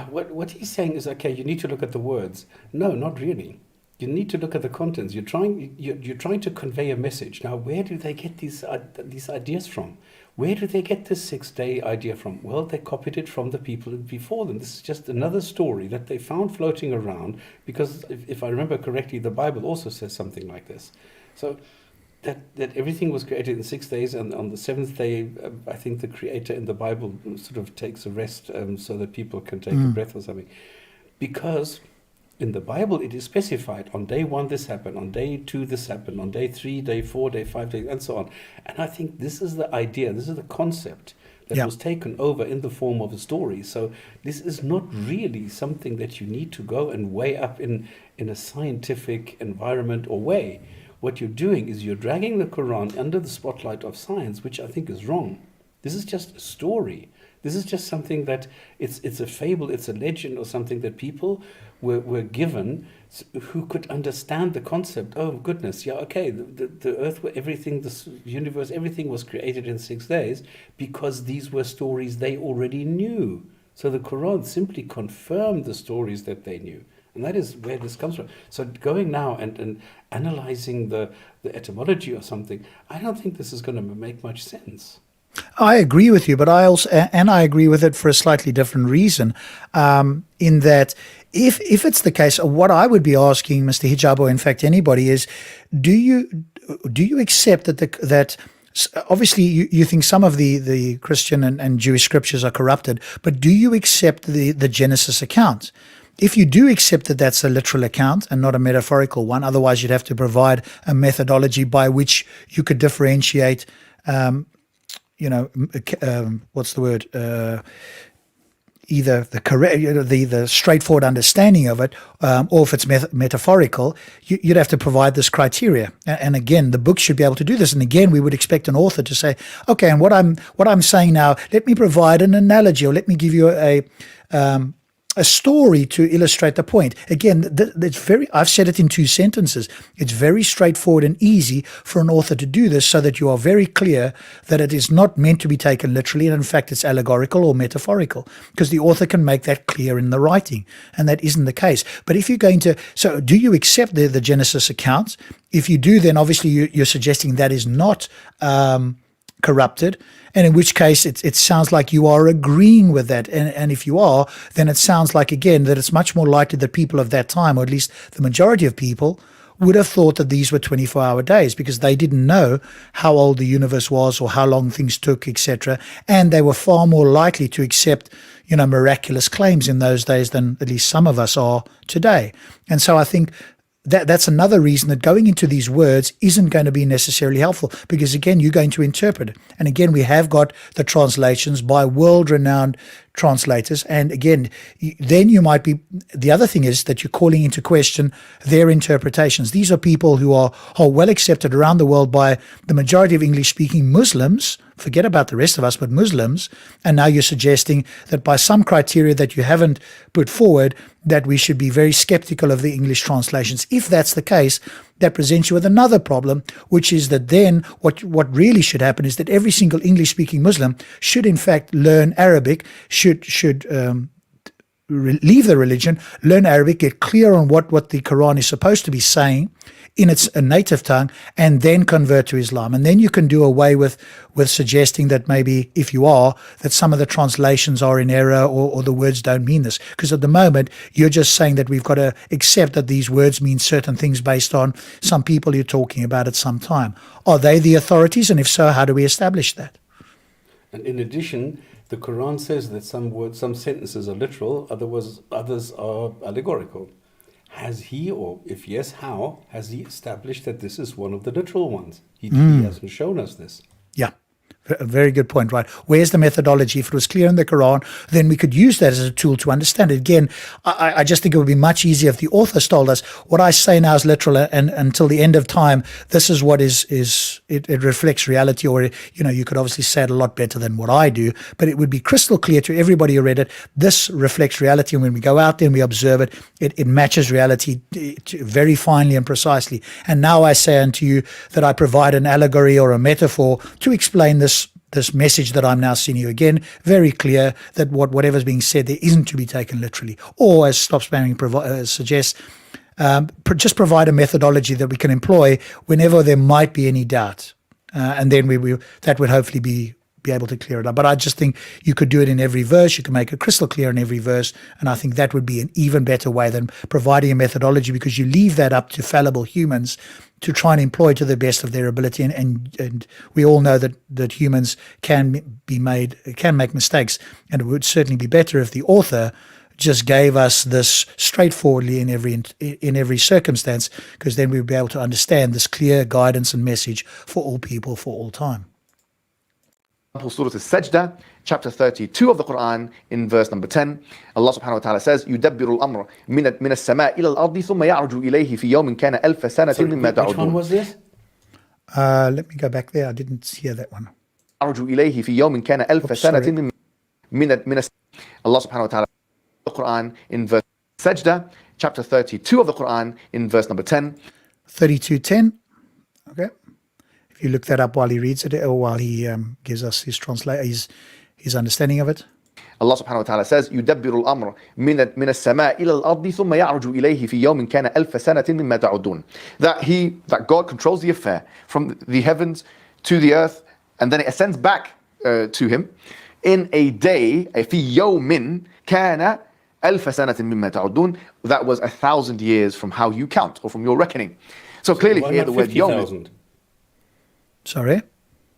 what he's saying is, okay, you need to look at the words. No, not really. You need to look at the contents. You're trying to convey a message. Now, where do they get these ideas from? Where do they get this 6-day idea from? Well, they copied it from the people before them. This is just another story that they found floating around, because if I remember correctly, the Bible also says something like this. So that everything was created in 6 days, and on the 7th day, I think the creator in the Bible sort of takes a rest so that people can take a breath or something. Because in the Bible, it is specified on day 1 this happened, on day 2 this happened, on day 3, day 4, day 5, and so on. And I think this is the idea, this is the concept that was taken over in the form of a story. So this is not really something that you need to go and weigh up in a scientific environment or way. What you're doing is you're dragging the Quran under the spotlight of science, which I think is wrong. This is just a story. This is just something that it's a fable, it's a legend, or something that people were given who could understand the concept. Oh goodness, yeah, okay, the earth, everything, this universe, everything was created in 6 days because these were stories they already knew. So the Quran simply confirmed the stories that they knew. And that is where this comes from. So going now and analyzing the etymology or something, I don't think this is going to make much sense. I agree with you, but I agree with it for a slightly different reason. In that, if it's the case, what I would be asking Mr. Hijab, or in fact anybody, is, do you accept that obviously you think some of the Christian and Jewish scriptures are corrupted, but do you accept the Genesis account? If you do accept that that's a literal account and not a metaphorical one, otherwise you'd have to provide a methodology by which you could differentiate what's the word? Either the correct, the straightforward understanding of it, or if it's metaphorical, you'd have to provide this criteria. And again, the book should be able to do this. And again, we would expect an author to say, okay, and what I'm saying now, let me provide an analogy, or let me give you a story to illustrate the point. Again, I've said it in 2 sentences. It's very straightforward and easy for an author to do this, so that you are very clear that it is not meant to be taken literally, and in fact it's allegorical or metaphorical, because the author can make that clear in the writing, and that isn't the case. But if you're going to, so do you accept the Genesis accounts? If you do, then obviously you're suggesting that is not corrupted, and in which case it sounds like you are agreeing with that, and if you are, then it sounds like, again, that it's much more likely that people of that time, or at least the majority of people, would have thought that these were 24-hour days because they didn't know how old the universe was or how long things took, etc. And they were far more likely to accept, miraculous claims in those days than at least some of us are today. And so I think that's another reason that going into these words isn't going to be necessarily helpful because, again, you're going to interpret it. And again, we have got the translations by world-renowned translators. And again, then you might be, the other thing is that you're calling into question their interpretations. These are people who are well accepted around the world by the majority of English-speaking Muslims. Forget about the rest of us, but Muslims. And now you're suggesting that by some criteria that you haven't put forward, that we should be very skeptical of the English translations. If that's the case, that presents you with another problem, which is that then what really should happen is that every single English-speaking Muslim should in fact learn Arabic, should leave the religion, learn Arabic, get clear on what the Quran is supposed to be saying in its native tongue, and then convert to Islam. And then you can do away with suggesting that maybe, if you are, that some of the translations are in error or the words don't mean this. Because at the moment, you're just saying that we've got to accept that these words mean certain things based on some people you're talking about at some time. Are they the authorities? And if so, how do we establish that? And in addition, the Quran says that some words, some sentences are literal, others are allegorical. Has he, or if yes, how, has he established that this is one of the literal ones? He hasn't shown us this. Yeah. A very good point, right? Where's the methodology? If it was clear in the Quran, then we could use that as a tool to understand it. Again, I just think it would be much easier if the authors told us what I say now is literal, and until the end of time, this is what it reflects reality. Or, you could obviously say it a lot better than what I do, but it would be crystal clear to everybody who read it. This reflects reality, and when we go out there and we observe it, it matches reality very finely and precisely. And now I say unto you that I provide an allegory or a metaphor to explain this message that I'm now sending you. Again, very clear that whatever's being said there isn't to be taken literally. Or, as Stop Spamming suggests, just provide a methodology that we can employ whenever there might be any doubt. And then that would hopefully be able to clear it up. But I just think you could do it in every verse. You can make it crystal clear in every verse. And I think that would be an even better way than providing a methodology, because you leave that up to fallible humans to try and employ to the best of their ability. And we all know that humans can make mistakes. And it would certainly be better if the author just gave us this straightforwardly in every circumstance, because then we'd be able to understand this clear guidance and message for all people for all time. Surah Al-Sajdah, chapter 32 of the Quran, in verse number 10, Allah subhanahu wa ta'ala says, يُدَبِّرُ الْأَمْرَ مِنَ السَّمَاءِ إِلَى الْأَرْضِ ثُمَّ يَعْرُجُ إِلَيْهِ فِي يَوْمٍ كَانَ أَلْفَ سَنَةٍ مِمَّا تَعُدُّونَ. Which one was this? Let me go back there. I didn't hear that one. يَعْرُجُ إِلَيْهِ فِي يَوْمٍ كَانَ أَلْفَ سَنَةٍ مِمَّا Allah subhanahu wa ta'ala, the Quran, in verse Sajdah, chapter 32 of the Quran, in verse number 10. 32:10. Okay. If you look that up while he reads it, or while he gives us his understanding of it. Allah subhanahu wa ta'ala says, يُدَبِّرُ الْأَمْرَ مِنَ السَّمَاءِ إِلَى الْأَرْضِ ثُمَّ يَعْرُجُ إِلَيْهِ فِي يَوْمٍ كَانَ أَلْفَ سَنَةٍ مِمَّا تَعُدُّونَ. That God controls the affair from the heavens to the earth, and then it ascends back to him in a day, فِي يَوْمٍ كَانَ أَلْفَ سَنَةٍ مِمَّا تَعُدُّونَ. That was 1,000 years from how you count, or from your reckoning. So clearly Why here not the word 50,000? yawm. Sorry?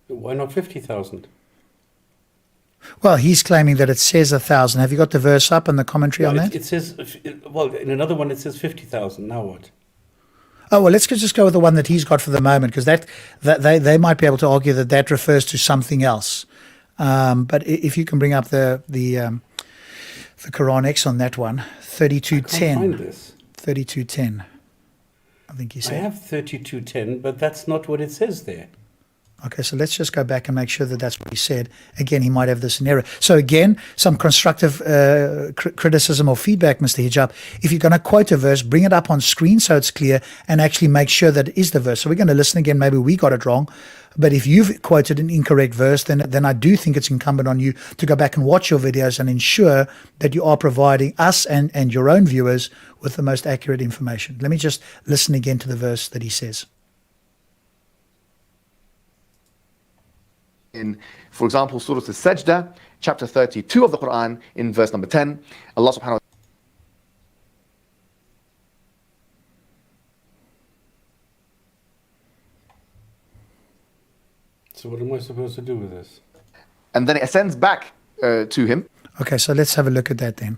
Why not 50,000? Well, he's claiming that it says 1,000. Have you got the verse up and the commentary on that? It says, well, in another one it says 50,000. Now what? Oh, well, let's just go with the one that he's got for the moment, because that they might be able to argue that refers to something else. But if you can bring up the Quran X on that one, 32:10. I can't find this. 32:10. I think he I said. have 32:10, but that's not what it says there. Okay, so let's just go back and make sure that that's what he said. Again, he might have this in error. So again, some constructive criticism or feedback, Mr. Hijab. If you're going to quote a verse, bring it up on screen so it's clear, and actually make sure that it is the verse. So we're going to listen again. Maybe we got it wrong. But if you've quoted an incorrect verse, then I do think it's incumbent on you to go back and watch your videos and ensure that you are providing us and your own viewers with the most accurate information. Let me just listen again to the verse that he says. In, for example, Surah Al-Sajdah, chapter 32 of the Quran, in verse number 10, Allah subhanahu wa So what am I supposed to do with this? And then it ascends back to him. Okay, so let's have a look at that then.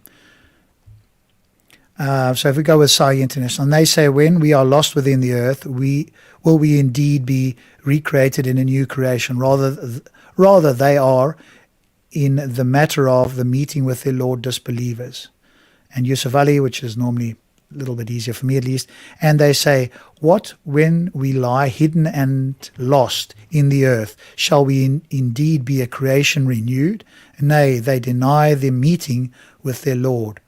So if we go with Sai International, and they say, when we are lost within the earth, will we indeed be recreated in a new creation? Rather they are in the matter of the meeting with their Lord disbelievers. And Yusuf Ali, which is normally a little bit easier for me at least, and they say, what when we lie hidden and lost in the earth? Shall we indeed be a creation renewed? Nay, they deny the meeting with their Lord.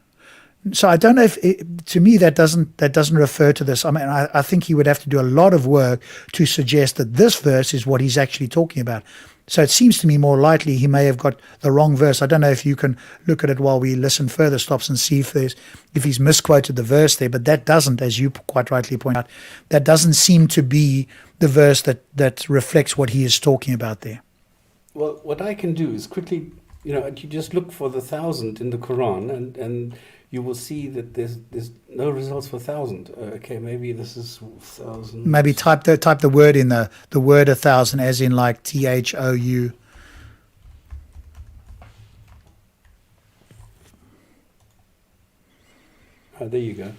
So I don't know if to me that doesn't refer to this. I mean, I think he would have to do a lot of work to suggest that this verse is what he's actually talking about. So it seems to me more likely he may have got the wrong verse. I don't know if you can look at it while we listen further, stops, and see if he's misquoted the verse there. But that doesn't, as you quite rightly point out, that doesn't seem to be the verse that reflects what he is talking about there. Well, what I can do is quickly, you just look for the 1,000 in the Quran, and you will see that there's no results for 1,000. Okay, maybe this is 1,000. Maybe type the word in the word 1,000 as in like THOU. There you go.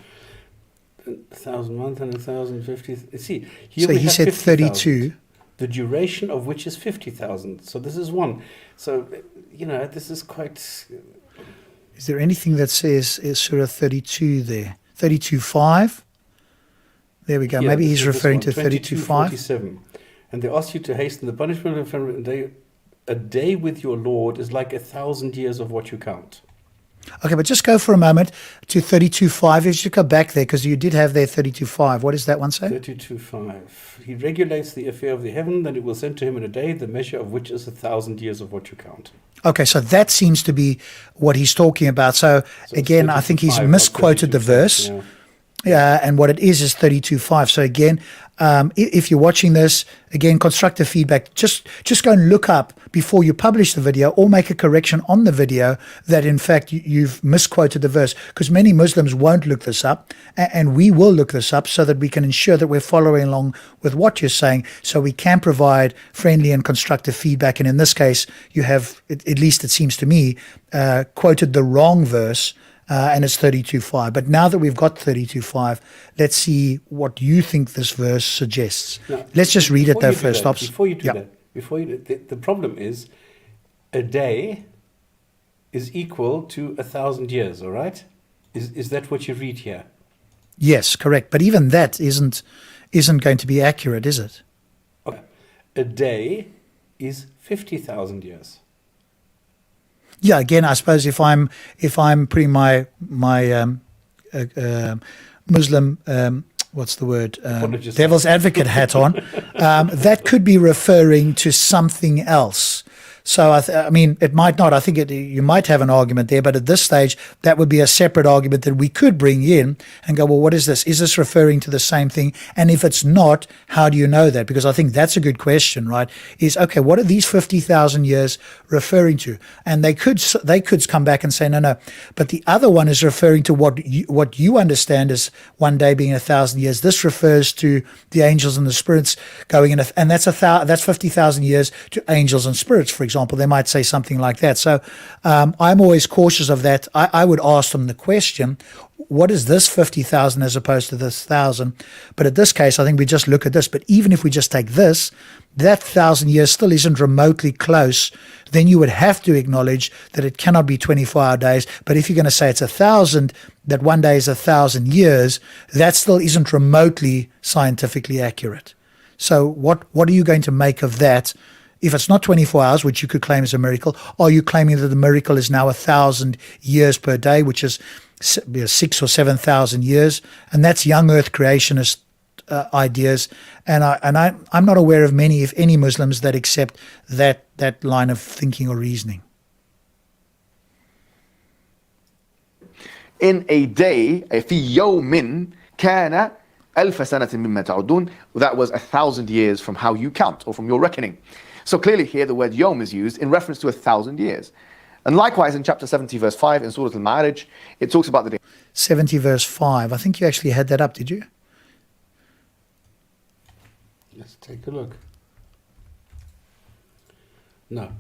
1,001 and 1,050. See, here So we he have said 50,000, 32. the duration of which is 50,000. So this is one. So, this is quite... Is there anything that says is Surah 32 there? 32:5? There we go. Yeah, Maybe he's this referring one, to 32:5. 22:47. And they ask you to hasten the punishment of a day. A day with your Lord is like 1,000 years of what you count. Okay, but just go for a moment to 32:5. You should go back there because you did have there 32:5. What does that one say? 32:5. He regulates the affair of the heaven, then it will send to him in a day, the measure of which is 1,000 years of what you count. Okay, so that seems to be what he's talking about. So again, I think he's 32:5, misquoted the 32:5, verse. yeah. Yeah, and what it is 32:5. So again, if you're watching this, again, constructive feedback, just go and look up before you publish the video or make a correction on the video that in fact you've misquoted the verse, because many Muslims won't look this up, and we will look this up so that we can ensure that we're following along with what you're saying, so we can provide friendly and constructive feedback. And in this case, you have, at least it seems to me, quoted the wrong verse. And it's 32:5. But now that we've got 32:5, let's see what you think this verse suggests. Now, let's just read it before though you do first, that, Ops. Before you do Yeah. that, the problem is a day is equal to 1,000 years, all right? Is that what you read here? Yes, correct. But even that isn't going to be accurate, is it? Okay. A day is 50,000 years. Yeah, again, I suppose if I'm putting my Muslim what's the word, Apologist. devil's advocate hat on, that could be referring to something else. So I mean, it might not. I think you might have an argument there, but at this stage, that would be a separate argument that we could bring in and go, well, what is this? Is this referring to the same thing? And if it's not, how do you know that? Because I think that's a good question, right? Is, okay, what are these 50,000 years referring to? And they could come back and say, no, but the other one is referring to what you understand as one day being 1,000 years. This refers to the angels and the spirits going in, and that's 50,000 years to angels and spirits, for example. They might say something like that. So I'm always cautious of that. I would ask them the question, what is this 50,000 as opposed to this 1,000? But in this case, I think we just look at this. But even if we just take this, that 1,000 years still isn't remotely close. Then you would have to acknowledge that it cannot be 24-hour days. But if you're going to say it's 1,000, that one day is 1,000 years, that still isn't remotely scientifically accurate. So what are you going to make of that? If it's not 24 hours, which you could claim as a miracle, are you claiming that the miracle is now 1,000 years per day, which is 6,000 or 7,000 years? And that's young earth creationist ideas. And I'm not aware of many, if any, Muslims that accept that line of thinking or reasoning. In a day, في يوم كان ألف سنة مما تعدون, that was 1,000 years from how you count or from your reckoning. So clearly here the word yom is used in reference to 1,000 years. And likewise in chapter 70 verse 5 in Surah Al-Ma'arij, it talks about the day. 70 verse 5. I think you actually had that up, did you? Let's take a look. No.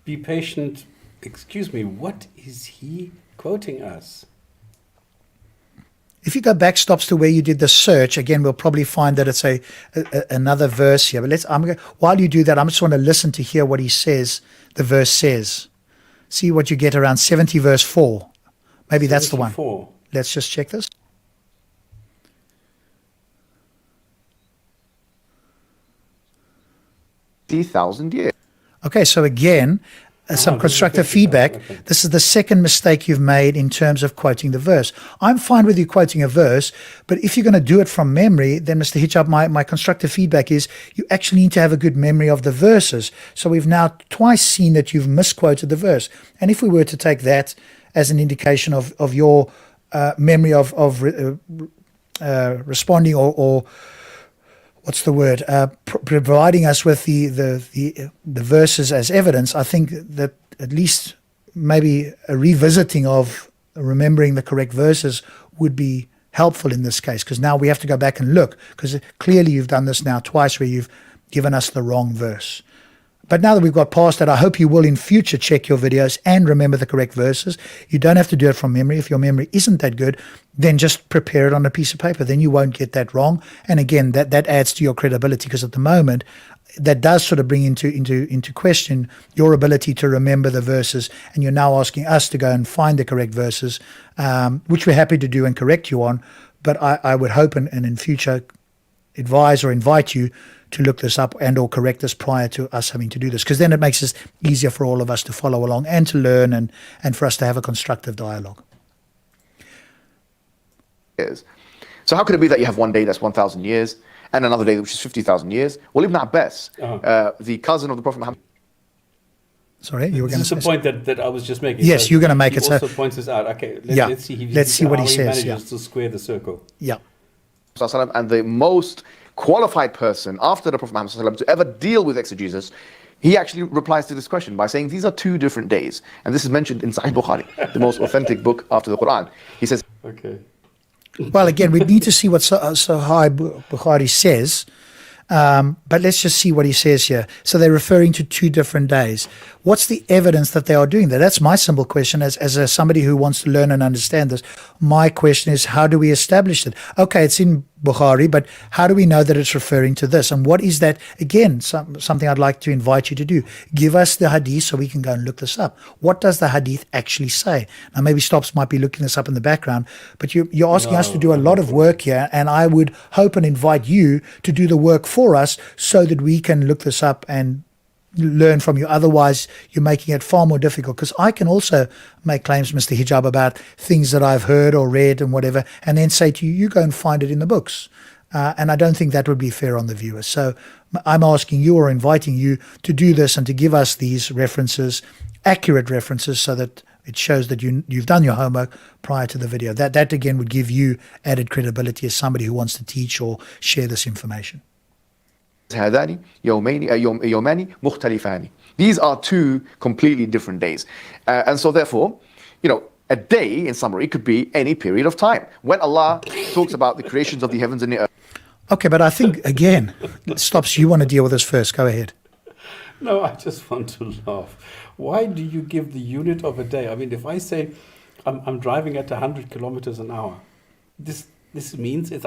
Be patient. Excuse me, what is he quoting us? If you go back, Stops, to where you did the search, again, we'll probably find that it's another verse here. But while you do that, I just want to listen to hear what he says, the verse says. See what you get around 70 verse 4. Maybe that's the one. 74. Let's just check this. Thousand years. Okay, so again, some constructive feedback. Okay. This is the second mistake you've made in terms of quoting the verse. I'm fine with you quoting a verse, but if you're going to do it from memory, then Mr. Hijab, my constructive feedback is you actually need to have a good memory of the verses. So we've now twice seen that you've misquoted the verse. And if we were to take that as an indication of your memory of responding or what's the word? Providing us with the verses as evidence, I think that at least maybe a revisiting of remembering the correct verses would be helpful in this case, because now we have to go back and look, because clearly you've done this now twice where you've given us the wrong verse. But now that we've got past that, I hope you will in future check your videos and remember the correct verses. You don't have to do it from memory. If your memory isn't that good, then just prepare it on a piece of paper. Then you won't get that wrong. And again, that adds to your credibility, because at the moment, that does sort of bring into question your ability to remember the verses. And you're now asking us to go and find the correct verses, which we're happy to do and correct you on. But I would hope and in future advise or invite you to look this up and or correct this prior to us having to do this, because then it makes it easier for all of us to follow along and to learn and for us to have a constructive dialogue. So how could it be that you have one day that's 1,000 years and another day which is 50,000 years? Well, Ibn Abbas, the cousin of the Prophet Muhammad. Sorry, you were going to say the point that I was just making. Yes, so you're going to make it. He also points this out. Okay, let's see. Let's see what he says. He manages to square the circle. Yeah. And the most qualified person after the Prophet Muhammad to ever deal with exegesis, he actually replies to this question by saying these are two different days. And this is mentioned in Sahih Bukhari, the most authentic book after the Quran. He says, okay. Well, again, we need to see what Sahih Bukhari says. But let's just see what he says here. So they're referring to two different days. What's the evidence that they are doing that? That's my simple question as somebody who wants to learn and understand this. My question is, how do we establish it? Okay, it's in Bukhari, but how do we know that it's referring to this? And what is that? Again, something I'd like to invite you to do. Give us the hadith so we can go and look this up. What does the hadith actually say? Now, maybe Stops might be looking this up in the background, but you're asking us to do a lot of work here, and I would hope and invite you to do the work for us so that we can look this up and learn from you. Otherwise, you're making it far more difficult, because I can also make claims, Mr. Hijab, about things that I've heard or read and whatever, and then say to you, you go and find it in the books. And I don't think that would be fair on the viewers. So I'm asking you or inviting you to do this and to give us these references, accurate references, so that it shows that you've done your homework prior to the video. That again would give you added credibility as somebody who wants to teach or share this information. هذان يومان مختلفان. These are two completely different days. And so therefore, a day, in summary, could be any period of time. When Allah talks about the creations of the heavens and the earth. Okay, but I think, again, Stops, you want to deal with this first. Go ahead. No, I just want to laugh. Why do you give the unit of a day? I mean, if I say I'm driving at 100 kilometers an hour, this means it's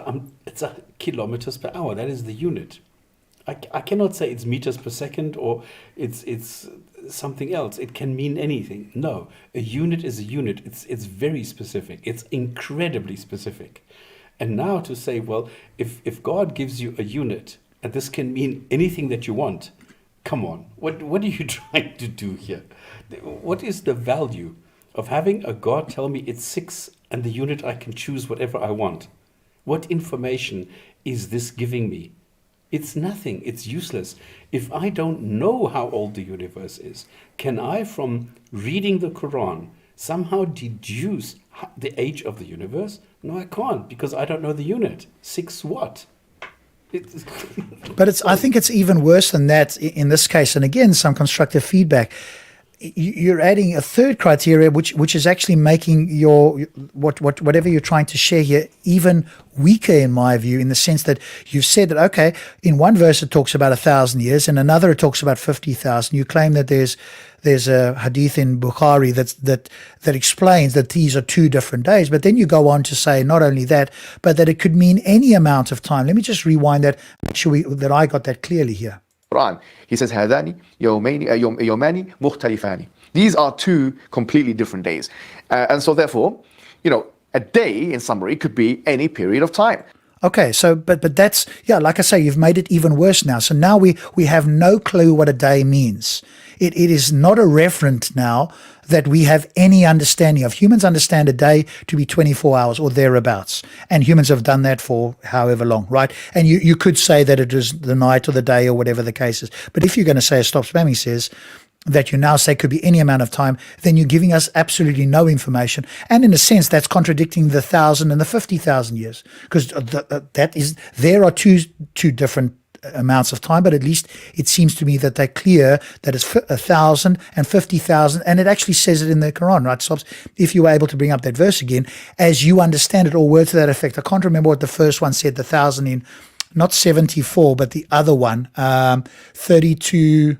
a kilometers per hour. That is the unit. I cannot say it's meters per second or it's something else. It can mean anything. No, a unit is a unit. It's very specific. It's incredibly specific. And now to say, well, if God gives you a unit and this can mean anything that you want, come on. What are you trying to do here? What is the value of having a God tell me it's 6 and the unit I can choose whatever I want? What information is this giving me? It's nothing. It's useless. If I don't know how old the universe is, can I, from reading the Quran, somehow deduce the age of the universe? No, I can't, because I don't know the unit. 6 what? But I think it's even worse than that in this case. And again, some constructive feedback. you're adding a third criteria, which is actually making your whatever you're trying to share here even weaker, in my view, in the sense that you've said that, okay, in one verse it talks about 1,000 years, in another it talks about 50,000. You claim that there's a hadith in Bukhari that explains that these are 2 different days, but then you go on to say not only that, but that it could mean any amount of time. Let me just rewind that, make sure that I got that clearly here. Quran. He says, هَذَانِ يَوْمَانِ مُخْتَلِفَانِ. These are 2 completely different days. And so therefore, a day, in summary, could be any period of time. Okay, so but that's, like I say, you've made it even worse now. So now we have no clue what a day means. It is not a referent now that we have any understanding of. Humans understand a day to be 24 hours or thereabouts, and humans have done that for however long, right? And you could say that it is the night or the day or whatever the case is. But if you're going to say, as Stop Spamming says, that you now say could be any amount of time, then you're giving us absolutely no information. And in a sense, that's contradicting the 1,000 and the 50,000 years, because there are two different amounts of time, but at least it seems to me that they're clear that it's 1,000 and 50,000, and it actually says it in the Quran, right? So if you were able to bring up that verse again, as you understand it, or word to that effect. I can't remember what the first one said, the 1,000 in, not 74, but the other one, 32,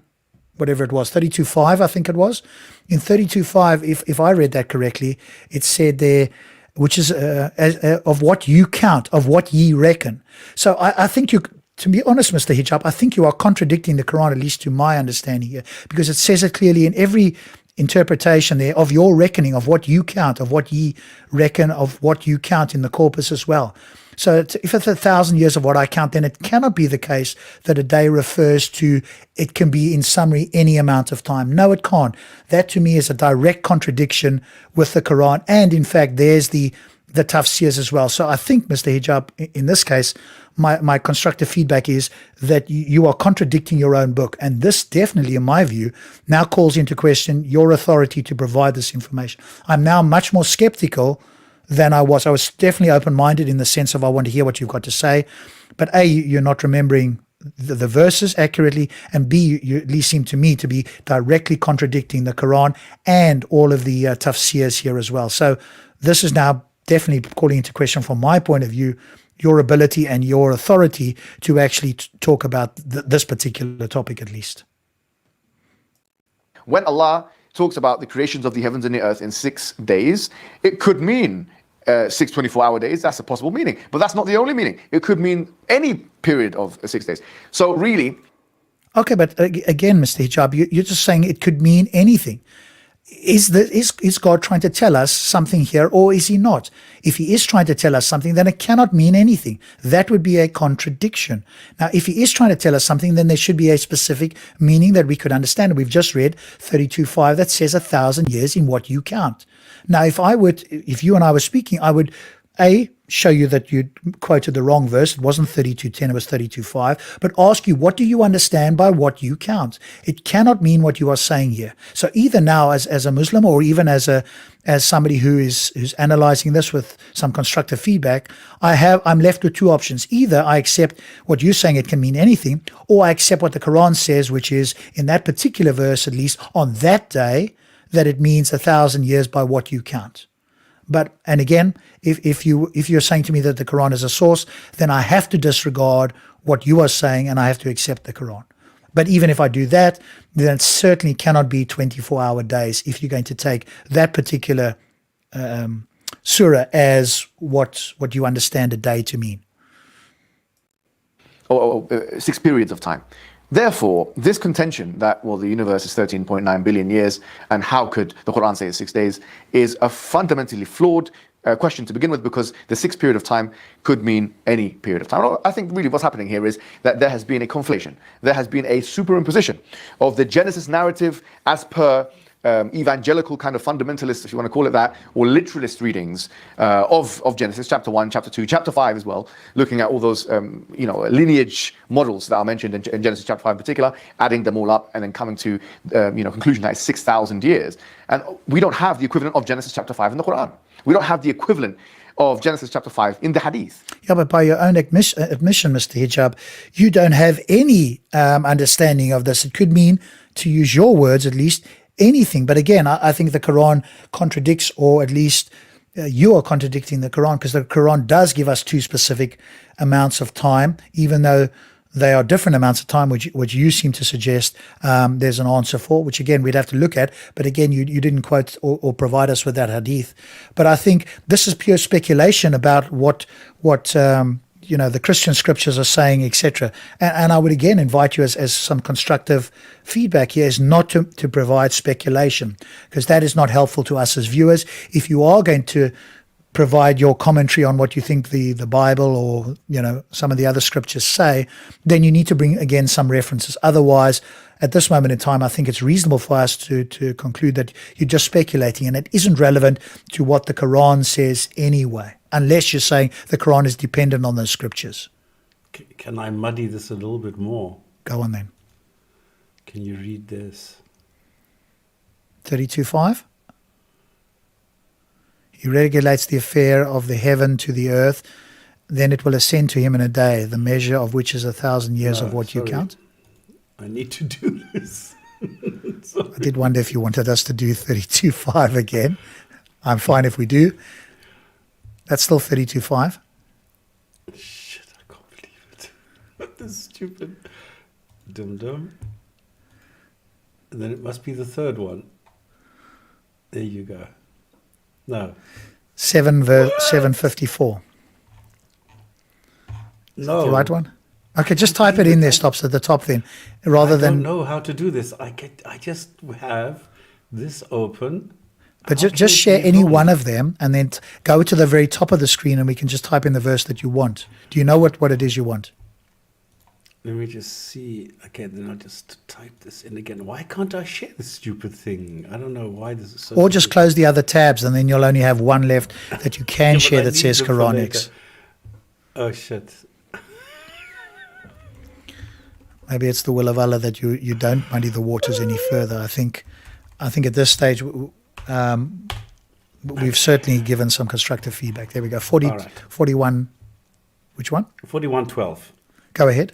whatever it was, 32.5, I think it was. In 32.5, if I read that correctly, it said there, which is of what you count, of what ye reckon. So I think to be honest, Mr. Hijab, I think you are contradicting the Quran, at least to my understanding here, because it says it clearly in every interpretation there of your reckoning, of what you count, of what ye reckon, of what you count in the corpus as well. So if it's 1,000 years of what I count, then it cannot be the case that a day refers to, it can be in summary any amount of time. No, it can't. That to me is a direct contradiction with the Quran. And in fact, there's the tafsirs as well. So I think, Mr. Hijab, in this case, my constructive feedback is that you are contradicting your own book. And this definitely, in my view, now calls into question your authority to provide this information. I'm now much more skeptical than I was. I was definitely open-minded in the sense of I want to hear what you've got to say. But A, you're not remembering the verses accurately, and B, you at least seem to me to be directly contradicting the Quran and all of the tafsirs here as well. So this is now definitely calling into question, from my point of view, your ability and your authority to actually talk about this particular topic, at least. When Allah talks about the creations of the heavens and the earth in 6 days, it could mean 6 24-hour days. That's a possible meaning, but that's not the only meaning. It could mean any period of 6 days. So really... Okay, but again, Mr. Hijab, you're just saying it could mean anything. Is God trying to tell us something here, or is he not? If he is trying to tell us something, then it cannot mean anything. That would be a contradiction. Now, if he is trying to tell us something, then there should be a specific meaning that we could understand. We've just read 32.5 that says 1,000 years in what you count. Now, if you and I were speaking, I would show you that you quoted the wrong verse. It wasn't 32.10, it was 32.5. But ask you, what do you understand by what you count? It cannot mean what you are saying here. So either now as a Muslim, or even as somebody who's analyzing this with some constructive feedback, I'm left with 2 options. Either I accept what you're saying, it can mean anything, or I accept what the Quran says, which is in that particular verse, at least on that day, that it means 1,000 years by what you count. And again, if you're saying to me that the Quran is a source, then I have to disregard what you are saying and I have to accept the Quran. But even if I do that, then it certainly cannot be 24-hour days if you're going to take that particular surah as what you understand a day to mean. 6 periods of time. Therefore, this contention that, the universe is 13.9 billion years, and how could the Quran say it's 6 days, is a fundamentally flawed question to begin with, because the 6 period of time could mean any period of time. I think really what's happening here is that there has been a conflation. There has been a superimposition of the Genesis narrative as per evangelical kind of fundamentalists, if you want to call it that, or literalist readings of Genesis chapter 1, chapter 2, chapter 5 as well, looking at all those lineage models that are mentioned in Genesis chapter 5 in particular, adding them all up and then coming to conclusion that it's 6,000 years. And we don't have the equivalent of Genesis chapter 5 in the Quran. We don't have the equivalent of Genesis chapter 5 in the Hadith. Yeah, but by your own admission, Mr. Hijab, you don't have any understanding of this. It could mean, to use your words at least, anything. But again, I think the Quran contradicts, or at least you are contradicting the Quran, because the Quran does give us 2 specific amounts of time, even though they are different amounts of time, which you seem to suggest there's an answer for, which again we'd have to look at. But again, you didn't quote or provide us with that hadith. But I think this is pure speculation about what the Christian scriptures are saying, etc. And I would again invite you as some constructive feedback here, is not to provide speculation, because that is not helpful to us as viewers. If you are going to provide your commentary on what you think the Bible or some of the other scriptures say, then you need to bring again some references. Otherwise, at this moment in time, I think it's reasonable for us to conclude that you're just speculating, and it isn't relevant to what the Quran says anyway, unless you're saying the Quran is dependent on those scriptures. Can I muddy this a little bit more? Go on then. Can you read this? 32:5. He regulates the affair of the heaven to the earth, then it will ascend to him in a day, the measure of which is 1,000 years of what you count. I need to do this. I did wonder if you wanted us to do 32:5 again. I'm fine if we do. That's still 32:5. Shit, I can't believe it. This is stupid. Dum-dum. And then it must be the third one. There you go. No. 754. No. The right one? Okay, just type it in there, stops at the top then, rather I than. don't know how to do this. I just have this open. But How just can it share be any wrong? one of them and then go to the very top of the screen, and we can just type in the verse that you want. Do you know what it is you want? Let me just see. Okay, then I'll just type this in again. Why can't I share this stupid thing? I don't know why this is so. Or just close the other tabs, and then you'll only have one left that you can Yeah, but share I that need says them for Quranics. later. Oh shit. Maybe it's the will of Allah that you don't muddy the waters any further. I think at this stage we've certainly given some constructive feedback. There we go. 40, All right. 41. Which one? 41:12. Go ahead.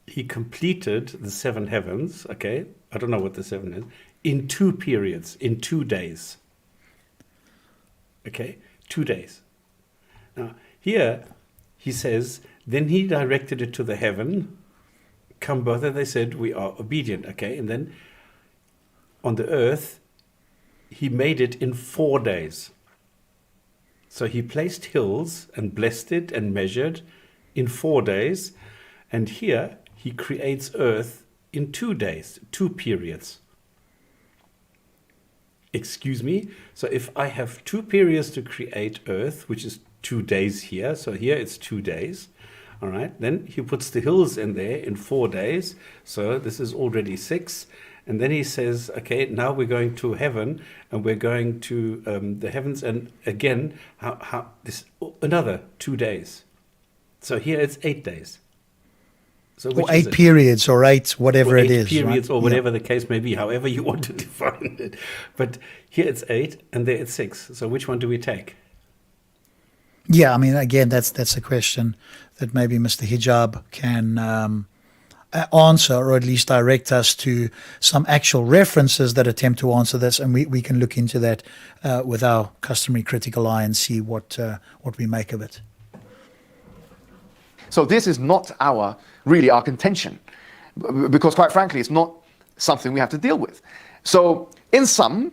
He completed the 7 heavens. Okay, I don't know what the 7 is. In 2 periods, in 2 days. Okay, 2 days. Now here he says, then he directed it to the heaven. Come both, and they said, we are obedient. Okay, and then on the earth, he made it in 4 days. So he placed hills and blessed it and measured in 4 days. And here he creates earth in 2 days, 2 periods. Excuse me. So if I have 2 periods to create earth, which is 2 days here. So here it's 2 days. All right. Then he puts the hills in there in 4 days. So this is already 6. And then he says, okay, now we're going to heaven, and we're going to the heavens. And again, how this another 2 days. So here it's 8 days. So Or which 8 is it? periods or 8, whatever Or it 8 is. periods, right? or whatever the case may be, however you want to define it. But here it's 8, and there it's 6. So which one do we take? Yeah, I mean, again, that's a question that maybe Mr. Hijab can answer, or at least direct us to some actual references that attempt to answer this, and we can look into that with our customary critical eye and see what we make of it. So this is not our contention, because quite frankly, it's not something we have to deal with. So in some,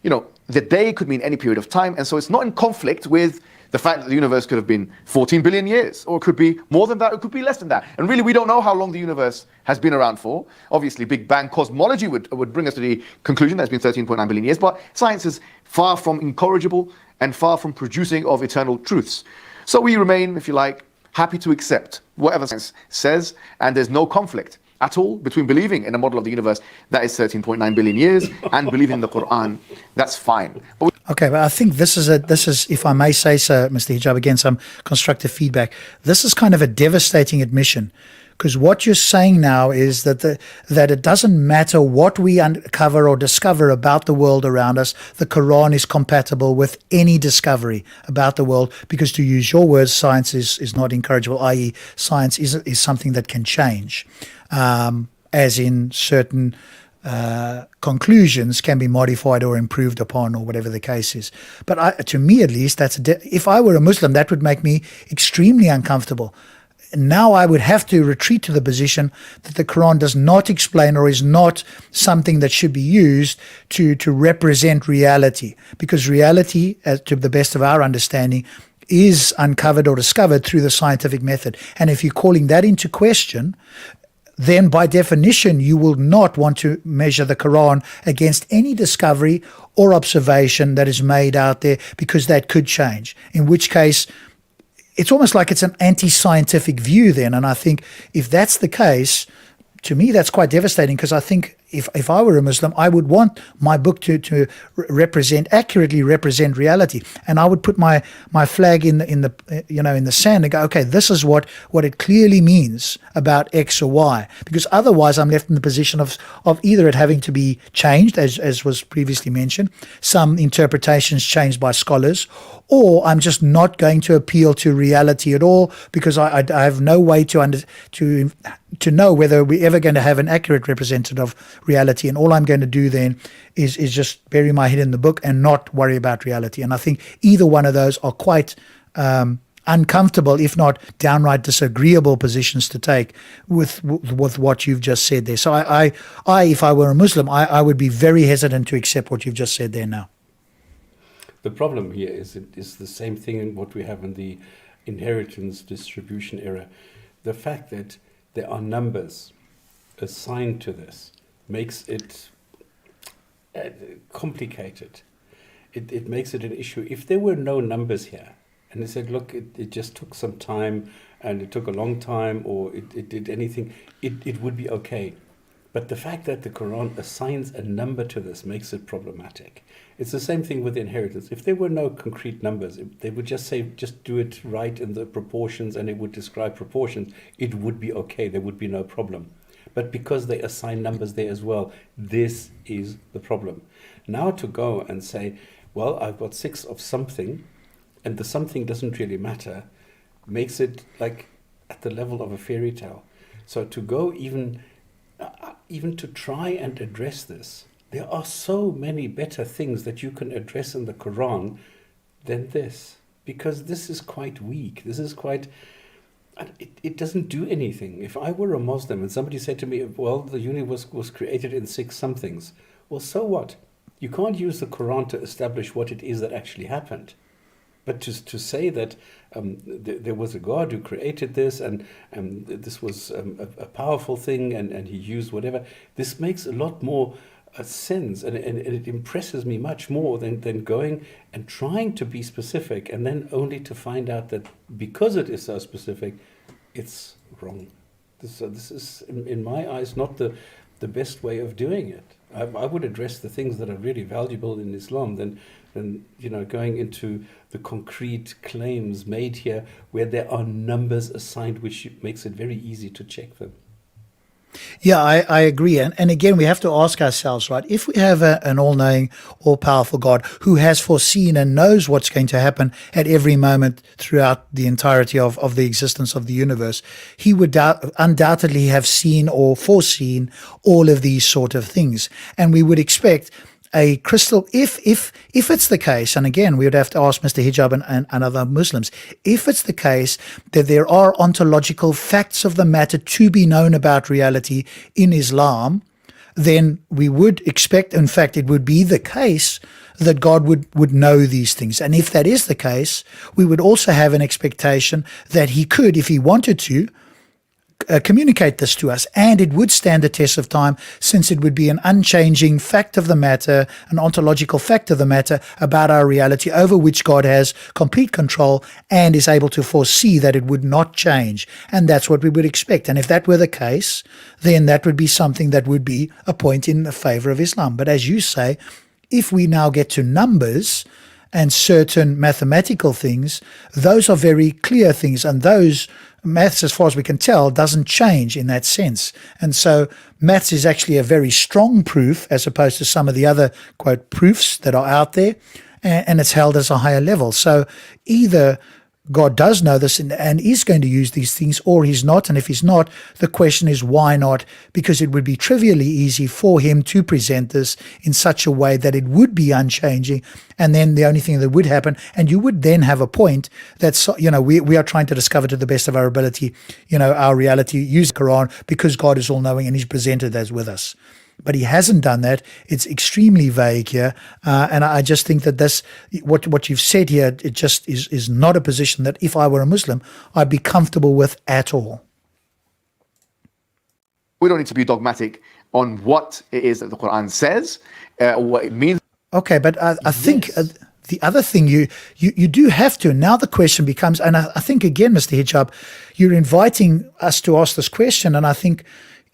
the day could mean any period of time, and so it's not in conflict with the fact that the universe could have been 14 billion years, or it could be more than that, it could be less than that. And really, we don't know how long the universe has been around for. Obviously, Big Bang cosmology would bring us to the conclusion that it's been 13.9 billion years, but science is far from incorrigible and far from producing of eternal truths. So we remain, if you like, happy to accept whatever science says, and there's no conflict at all between believing in a model of the universe that is 13.9 billion years and believing in the Quran. That's fine. But Okay, but I think this is, if I may say so, Mr. Hijab, again, some constructive feedback. This is kind of a devastating admission, because what you're saying now is that that it doesn't matter what we uncover or discover about the world around us, the Quran is compatible with any discovery about the world, because, to use your words, science is not encourageable, i.e. science is something that can change, as in certain conclusions can be modified or improved upon, or whatever the case is. But to me, at least, if I were a Muslim, that would make me extremely uncomfortable. Now I would have to retreat to the position that the Quran does not explain, or is not something that should be used to represent reality, because reality, to the best of our understanding, is uncovered or discovered through the scientific method. And if you're calling that into question, then by definition, you will not want to measure the Quran against any discovery or observation that is made out there, because that could change. In which case, it's almost like it's an anti-scientific view then. And I think if that's the case, to me, that's quite devastating, because I think if I were a Muslim, I would want my book to accurately represent reality, and I would put my flag in the sand and go, okay, this is what it clearly means about X or Y, because otherwise I'm left in the position of either it having to be changed, as was previously mentioned, some interpretations changed by scholars, or I'm just not going to appeal to reality at all, because I have no way to know whether we're ever going to have an accurate representative of reality. And all I'm going to do then is just bury my head in the book and not worry about reality. And I think either one of those are quite uncomfortable, if not downright disagreeable positions to take with what you've just said there. So I if I were a Muslim, I would be very hesitant to accept what you've just said there now. The problem here is it is the same thing in what we have in the inheritance distribution era. The fact that there are numbers assigned to this makes it complicated. It makes it an issue. If there were no numbers here, and they said, look, it just took some time, and it took a long time, or it did anything, it would be okay. But the fact that the Quran assigns a number to this makes it problematic. It's the same thing with inheritance. If there were no concrete numbers, they would just say, just do it right in the proportions, and it would describe proportions, it would be okay, there would be no problem. But because they assign numbers there as well, this is the problem. Now to go and say, well, I've got 6 of something, and the something doesn't really matter, makes it like at the level of a fairy tale. So to go even to try and address this, there are so many better things that you can address in the Quran than this, because this is quite weak. This is quite... It doesn't do anything. If I were a Muslim and somebody said to me, well, the universe was created in 6 somethings, well, so what? You can't use the Quran to establish what it is that actually happened. But to say that there was a God who created this, and this was a powerful thing, and he used whatever, this makes a lot more sense, and it impresses me much more than going and trying to be specific, and then only to find out that because it is so specific, it's wrong. This is, in my eyes, not the best way of doing it. I would address the things that are really valuable in Islam than going into the concrete claims made here, where there are numbers assigned, which makes it very easy to check them. Yeah, I agree. And again, we have to ask ourselves, right, if we have an all-knowing, all-powerful God who has foreseen and knows what's going to happen at every moment throughout the entirety of the existence of the universe, he would undoubtedly have seen or foreseen all of these sort of things. And we would expect a crystal, if it's the case, and again, we would have to ask Mr. Hijab and other Muslims, if it's the case that there are ontological facts of the matter to be known about reality in Islam, then we would expect, in fact, it would be the case that God would know these things. And if that is the case, we would also have an expectation that he could, if he wanted to, communicate this to us, and it would stand the test of time, since it would be an unchanging fact of the matter, an ontological fact of the matter about our reality, over which God has complete control and is able to foresee that it would not change. And that's what we would expect. And if that were the case, then that would be something that would be a point in the favor of Islam. But as you say, if we now get to numbers and certain mathematical things, those are very clear things, and those maths, as far as we can tell, doesn't change in that sense. And so maths is actually a very strong proof, as opposed to some of the other, quote, proofs that are out there, and it's held as a higher level. So either God does know this and is going to use these things, or he's not. And if he's not, the question is why not? Because it would be trivially easy for him to present this in such a way that it would be unchanging. And then the only thing that would happen, and you would then have a point that's, we are trying to discover to the best of our ability, our reality, use the Quran, because God is all knowing and he's presented as with us. But he hasn't done that. It's extremely vague here. And I just think that this, what you've said here, it just is not a position that if I were a Muslim, I'd be comfortable with at all. We don't need to be dogmatic on what it is that the Quran says, what it means. Okay, but I think the other thing you do have to, now the question becomes, and I think again, Mr. Hijab, you're inviting us to ask this question, and I think,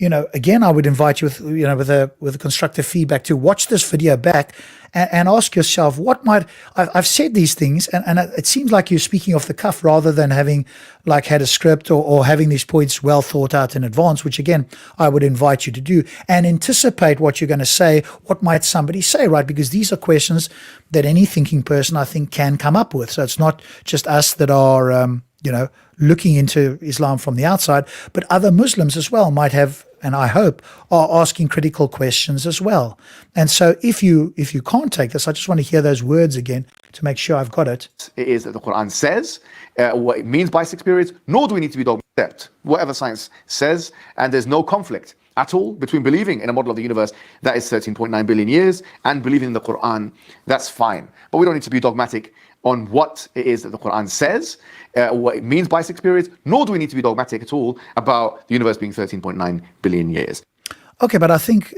again, I would invite you with a constructive feedback to watch this video back and ask yourself, I've said these things, and it seems like you're speaking off the cuff rather than having had a script or having these points well thought out in advance, which again, I would invite you to do, and anticipate what you're going to say. What might somebody say, right? Because these are questions that any thinking person, I think, can come up with. So it's not just us that are, looking into Islam from the outside, but other Muslims as well might have, and I hope, are asking critical questions as well. And so if you can't take this, I just want to hear those words again to make sure I've got it. It is that the Quran says, what it means by 6 periods, nor do we need to be dogmatic, whatever science says, and there's no conflict at all between believing in a model of the universe that is 13.9 billion years and believing in the Quran. That's fine. But we don't need to be dogmatic on what it is that the Quran says, what it means by 6 periods, nor do we need to be dogmatic at all about the universe being 13.9 billion years. Okay, but I think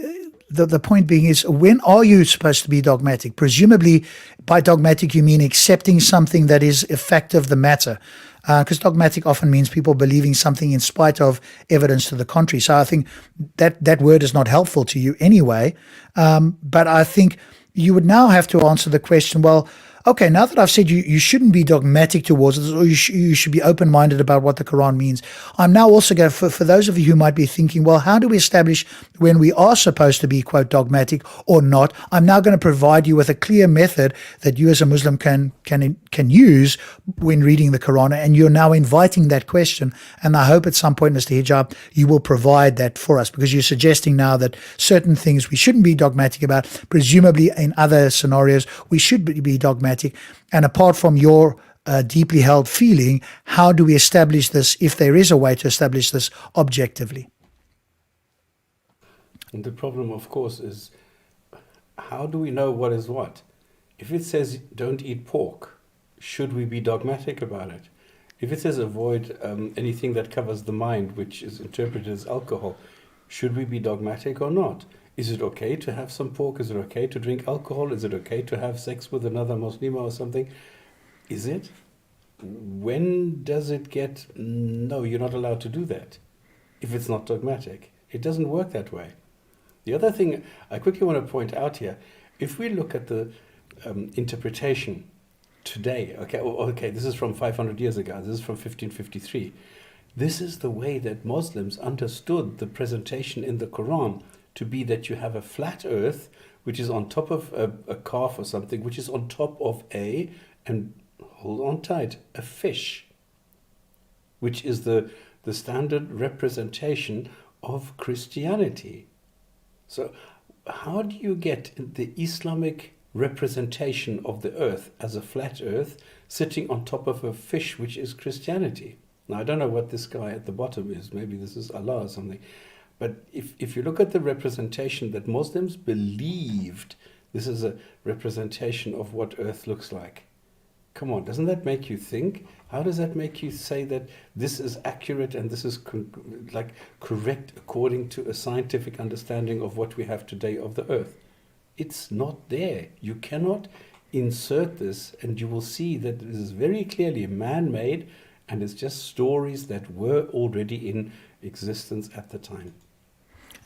the point being is, when are you supposed to be dogmatic? Presumably, by dogmatic, you mean accepting something that is a fact of the matter. Because dogmatic often means people believing something in spite of evidence to the contrary. So I think that word is not helpful to you anyway. But I think you would now have to answer the question, well, okay, now that I've said you shouldn't be dogmatic towards this, or you should be open-minded about what the Quran means, I'm now also going, for those of you who might be thinking, well, how do we establish when we are supposed to be, quote, dogmatic or not? I'm now going to provide you with a clear method that you as a Muslim can use when reading the Quran, and you're now inviting that question. And I hope at some point, Mr. Hijab, you will provide that for us, because you're suggesting now that certain things we shouldn't be dogmatic about, presumably in other scenarios we should be dogmatic. And apart from your deeply held feeling, how do we establish this, if there is a way to establish this objectively? And the problem, of course, is how do we know what is what? If it says don't eat pork, should we be dogmatic about it? If it says avoid anything that covers the mind, which is interpreted as alcohol, should we be dogmatic or not? Is it okay to have some pork? Is it okay to drink alcohol? Is it okay to have sex with another Muslima or something? Is it? When does it get, no, you're not allowed to do that, if it's not dogmatic? It doesn't work that way. The other thing I quickly want to point out here, if we look at the interpretation today, okay, this is from 500 years ago, this is from 1553. This is the way that Muslims understood the presentation in the Quran to be, that you have a flat earth, which is on top of a calf or something, which is on top of and hold on tight, a fish, which is the standard representation of Christianity. So how do you get the Islamic representation of the earth as a flat earth sitting on top of a fish, which is Christianity? Now, I don't know what this guy at the bottom is. Maybe this is Allah or something. But if you look at the representation that Muslims believed, this is a representation of what earth looks like. Come on, doesn't that make you think? How does that make you say that this is accurate and this is correct according to a scientific understanding of what we have today of the earth? It's not there. You cannot insert this, and you will see that this is very clearly man-made, and it's just stories that were already in existence at the time.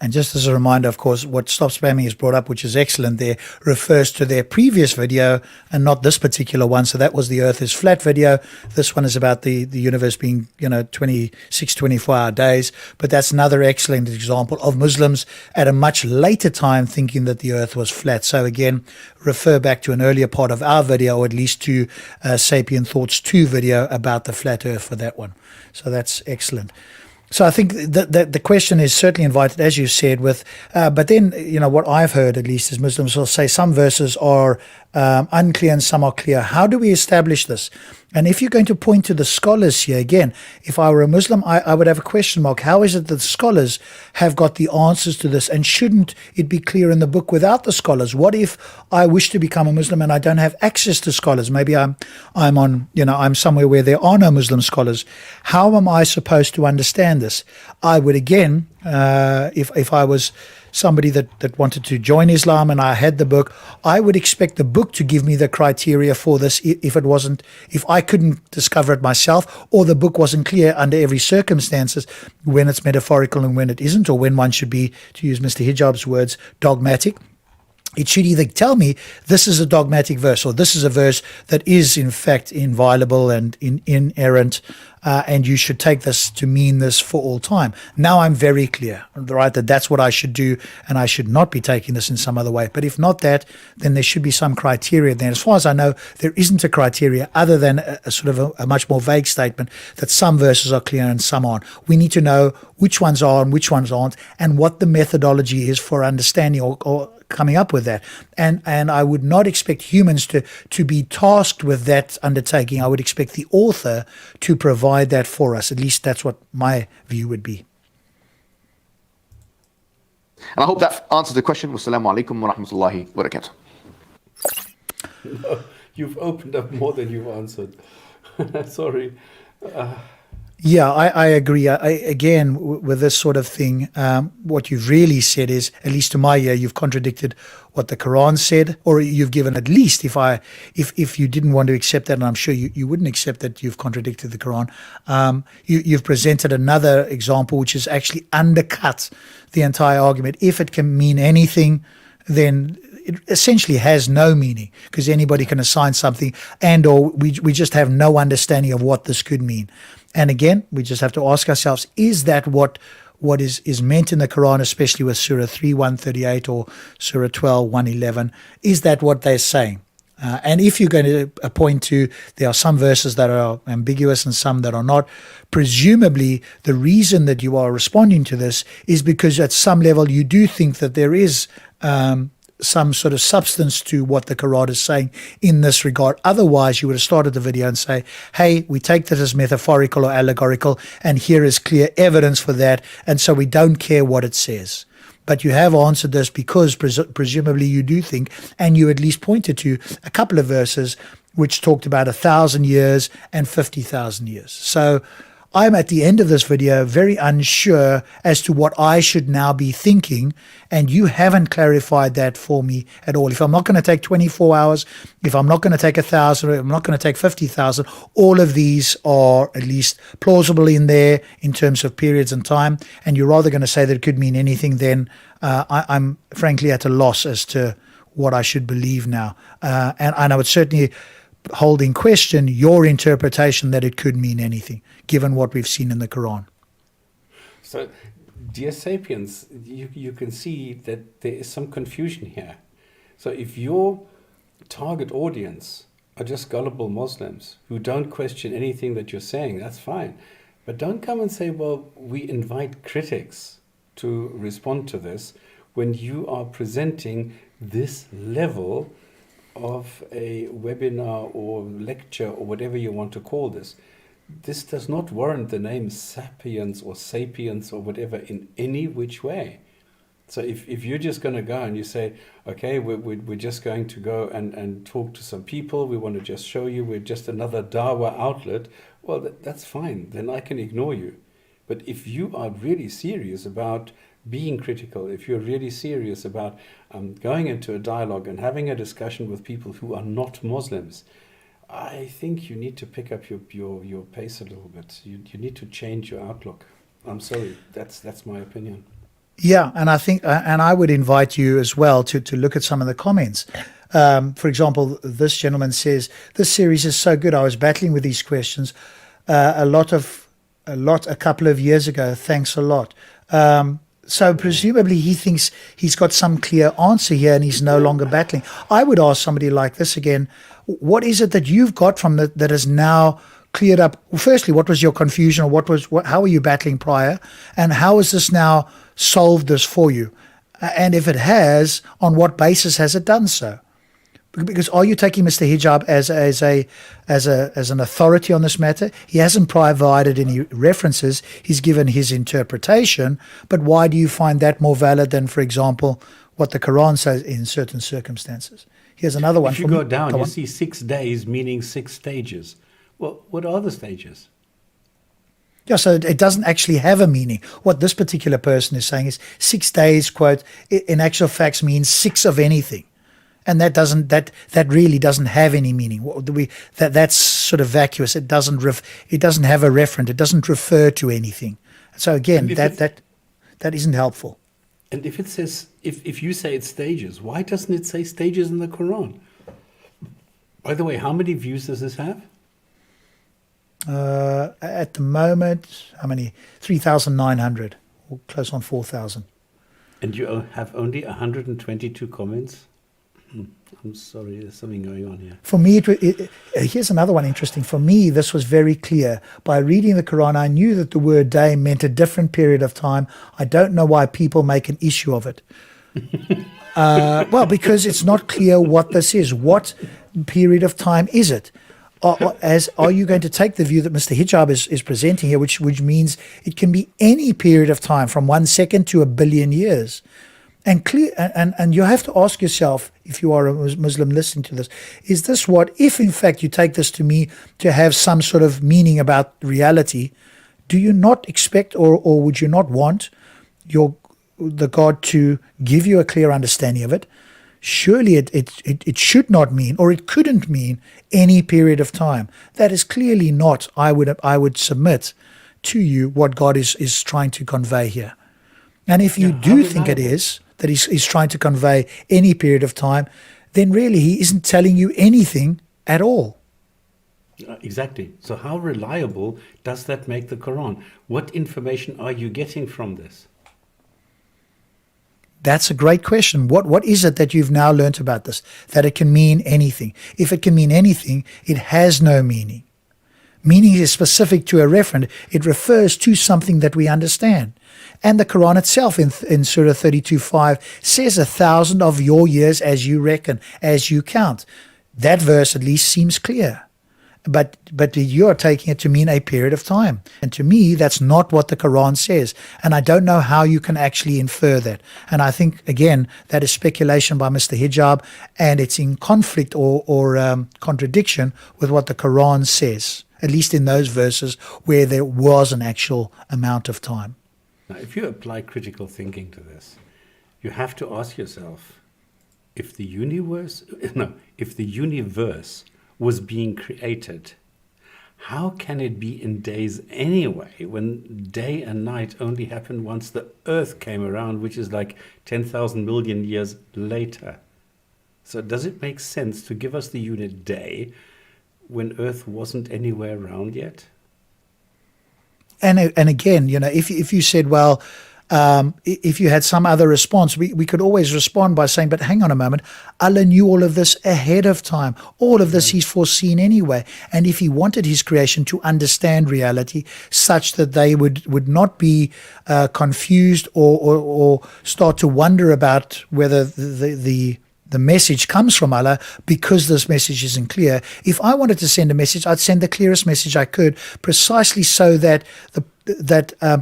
And just as a reminder, of course, what Stop Spamming is brought up, which is excellent there, refers to their previous video and not this particular one. So that was the Earth is flat video. This one is about the universe being, 26, 24-hour days. But that's another excellent example of Muslims at a much later time thinking that the Earth was flat. So again, refer back to an earlier part of our video, or at least to Sapient Thoughts 2 video about the flat Earth for that one. So that's excellent. So I think that the question is certainly invited, as you said, but then, what I've heard, at least, is Muslims will say some verses are unclear and some are clear. How do we establish this? And if you're going to point to the scholars here, again, if I were a Muslim, I would have a question mark. How is it that the scholars have got the answers to this? And shouldn't it be clear in the book without the scholars? What if I wish to become a Muslim and I don't have access to scholars? Maybe I'm somewhere where there are no Muslim scholars. How am I supposed to understand this? I would, again, if I was somebody that wanted to join Islam and I had the book, I would expect the book to give me the criteria for this if I couldn't discover it myself, or the book wasn't clear under every circumstances when it's metaphorical and when it isn't, or when one should be, to use Mr. Hijab's words, dogmatic. It should either tell me this is a dogmatic verse, or this is a verse that is in fact inviolable and inerrant, and you should take this to mean this for all time. Now I'm very clear, right, that's what I should do, and I should not be taking this in some other way. But if not that, then there should be some criteria there. As far as I know, there isn't a criteria other than a sort of a much more vague statement that some verses are clear and some aren't. We need to know which ones are and which ones aren't, and what the methodology is for understanding or coming up with that. And I would not expect humans to be tasked with that undertaking. I would expect the author to provide that for us. At least that's what my view would be. And I hope that answers the question. Wassalamu alaikum wa rahmatullahi wa barakatuh. No, you've opened up more than you've answered. Sorry. Yeah, I agree. Again, with this sort of thing, what you've really said is, at least to my ear, you've contradicted what the Quran said, or you've given, at least if you didn't want to accept that, and I'm sure you wouldn't accept that you've contradicted the Quran, you've presented another example which has actually undercut the entire argument. If it can mean anything, then it essentially has no meaning, because anybody can assign something, and or we just have no understanding of what this could mean. And again, we just have to ask ourselves, is that what is meant in the Quran, especially with Surah 3, 138 or Surah 12, 111? Is that what they're saying? And if you're going to point to, there are some verses that are ambiguous and some that are not, presumably the reason that you are responding to this is because at some level you do think that there is some sort of substance to what the Quran is saying in this regard. Otherwise, you would have started the video and say, hey, we take this as metaphorical or allegorical, and here is clear evidence for that, and so we don't care what it says. But you have answered this because presumably you do think, and you at least pointed to a couple of verses which talked about 1,000 years and 50,000 years. So I'm at the end of this video very unsure as to what I should now be thinking, and you haven't clarified that for me at all. If I'm not going to take 24 hours, if I'm not going to take 1,000, I'm not going to take 50,000, all of these are at least plausible in there in terms of periods and time, and you're rather going to say that it could mean anything, then I'm frankly at a loss as to what I should believe now. And I would certainly hold in question your interpretation that it could mean anything, given what we've seen in the Quran. So, dear Sapiens, you can see that there is some confusion here. So if your target audience are just gullible Muslims who don't question anything that you're saying, that's fine. But don't come and say, well, we invite critics to respond to this, when you are presenting this level of a webinar or lecture or whatever you want to call this. This does not warrant the name sapiens or sapiens or whatever in any which way. So if you're just going to go and you say, okay, we're just going to go and talk to some people, we want to just show you we're just another dawah outlet, well, that's fine. Then I can ignore you. But if you are really serious about being critical, if you're really serious about going into a dialogue and having a discussion with people who are not Muslims, I think you need to pick up your pace a little bit. You need to change your outlook. I'm sorry, that's my opinion. Yeah, and I think, and I would invite you as well to look at some of the comments. For example, this gentleman says, "This series is so good. I was battling with these questions a couple of years ago. Thanks a lot." So presumably he thinks he's got some clear answer here and he's no longer battling. I would ask somebody like this again, what is it that you've got from that is now cleared up? Well, firstly, what was your confusion, or how were you battling prior, and how has this now solved this for you? And if it has, on what basis has it done so? Because are you taking Mr. Hijab as an authority on this matter? He hasn't provided any references. He's given his interpretation. But why do you find that more valid than, for example, what the Quran says in certain circumstances? Here's another one. If you go down, you see 6 days, meaning 6 stages. Well, what are the stages? Yeah, so it doesn't actually have a meaning. What this particular person is saying is 6 days, quote, in actual facts means 6 of anything. And that really doesn't have any meaning. That's sort of vacuous. It doesn't have a referent. It doesn't refer to anything. So again, that isn't helpful. And if it says, if you say it's stages, why doesn't it say stages in the Quran? By the way, how many views does this have? At the moment, how many? 3,900, or close on 4,000. And you have only 122 comments? I'm sorry, there's something going on here. For me, here's another one interesting. For me, this was very clear. By reading the Quran, I knew that the word day meant a different period of time. I don't know why people make an issue of it. Well, because it's not clear what this is. What period of time is it? Are you going to take the view that Mr. Hijab is presenting here, which means it can be any period of time from 1 second to 1 billion years? And you have to ask yourself, if you are a Muslim listening to this, is this what, if in fact you take this to me to have some sort of meaning about reality, do you not expect or would you not want the God to give you a clear understanding of it? Surely it should not mean, or it couldn't mean, any period of time. That is clearly not, I would submit to you, what God is trying to convey here. And if you do think it is, that he's trying to convey any period of time, then really he isn't telling you anything at all. Exactly. So how reliable does that make the Quran? What information are you getting from this? That's a great question. What is it that you've now learnt about this? That it can mean anything. If it can mean anything, it has no meaning. Meaning is specific to a referent. It refers to something that we understand. And the Quran itself in Surah 32:5 says 1,000 of your years as you reckon, as you count. That verse at least seems clear. But you're taking it to mean a period of time. And to me, that's not what the Quran says. And I don't know how you can actually infer that. And I think, again, that is speculation by Mr. Hijab, and it's in conflict or contradiction with what the Quran says, at least in those verses where there was an actual amount of time. Now, if you apply critical thinking to this, you have to ask yourself, if the universe was being created, how can it be in days anyway, when day and night only happened once the Earth came around, which is like 10,000 million years later? So does it make sense to give us the unit day when Earth wasn't anywhere around yet? And again, if you said, well, if you had some other response, we could always respond by saying, but hang on a moment, Allah knew all of this ahead of time. All of this he's foreseen anyway. And if he wanted his creation to understand reality such that they would not be confused or start to wonder about whether the message comes from Allah, because this message isn't clear. If I wanted to send a message, I'd send the clearest message I could, precisely so that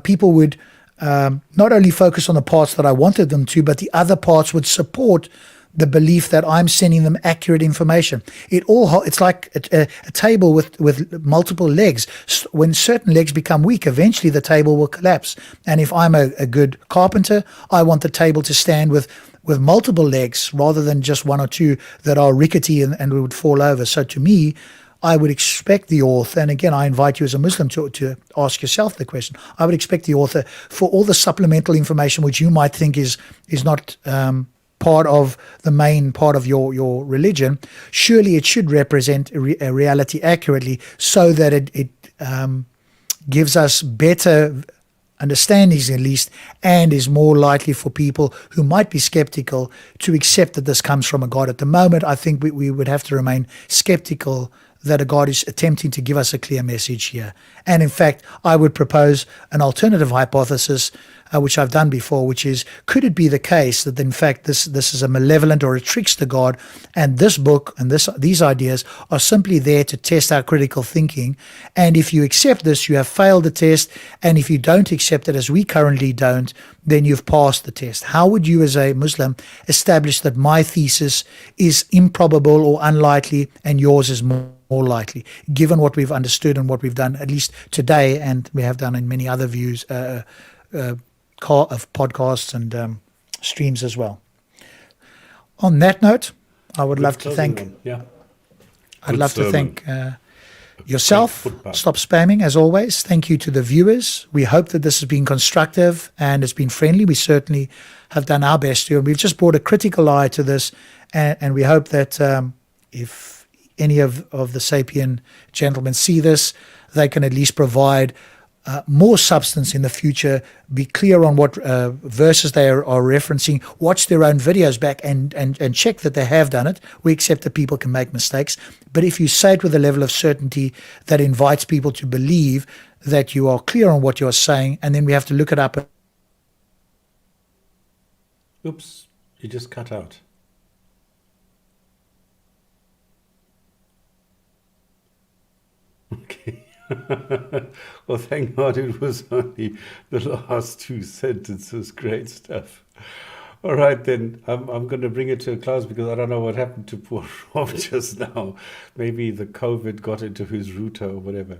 people would not only focus on the parts that I wanted them to, but the other parts would support the belief that I'm sending them accurate information. It's like a table with multiple legs. When certain legs become weak, eventually the table will collapse. And if I'm a good carpenter, I want the table to stand with multiple legs rather than just one or two that are rickety and would fall over. So to me, I would expect the author, and again, I invite you as a Muslim to ask yourself the question. I would expect the author, for all the supplemental information which you might think is not part of the main part of your religion, surely it should represent a reality accurately, so that it gives us better understandings at least, and is more likely for people who might be skeptical to accept that this comes from a God. At the moment, I think we would have to remain skeptical that a God is attempting to give us a clear message here. And in fact, I would propose an alternative hypothesis, which I've done before, which is, could it be the case that in fact this is a malevolent or a trickster God, and this book and these ideas are simply there to test our critical thinking, and if you accept this, you have failed the test, and if you don't accept it, as we currently don't, then you've passed the test. How would you as a Muslim establish that my thesis is improbable or unlikely and yours is more likely, given what we've understood and what we've done, at least today, and we have done in many other views of podcasts and streams as well. On that note, I would love to thank. I'd love to thank yourself. Stop spamming, as always. Thank you to the viewers. We hope that this has been constructive and it's been friendly. We certainly have done our best to, and we've just brought a critical eye to this, and we hope that if any of the Sapient gentlemen see this, they can at least provide more substance in the future, be clear on what verses they are referencing, watch their own videos back and check that they have done it. We accept that people can make mistakes, but if you say it with a level of certainty that invites people to believe that you are clear on what you're saying, and then we have to look it up. Oops, you just cut out. Okay. Well, thank God it was only the last two sentences. Great stuff. All right, then. I'm going to bring it to a close because I don't know what happened to poor Rob just now. Maybe the COVID got into his router or whatever.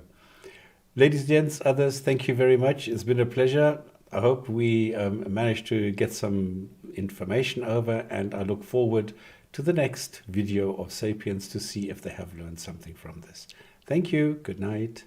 Ladies, gents, others, thank you very much. It's been a pleasure. I hope we managed to get some information over, and I look forward to the next video of Sapiens to see if they have learned something from this. Thank you. Good night.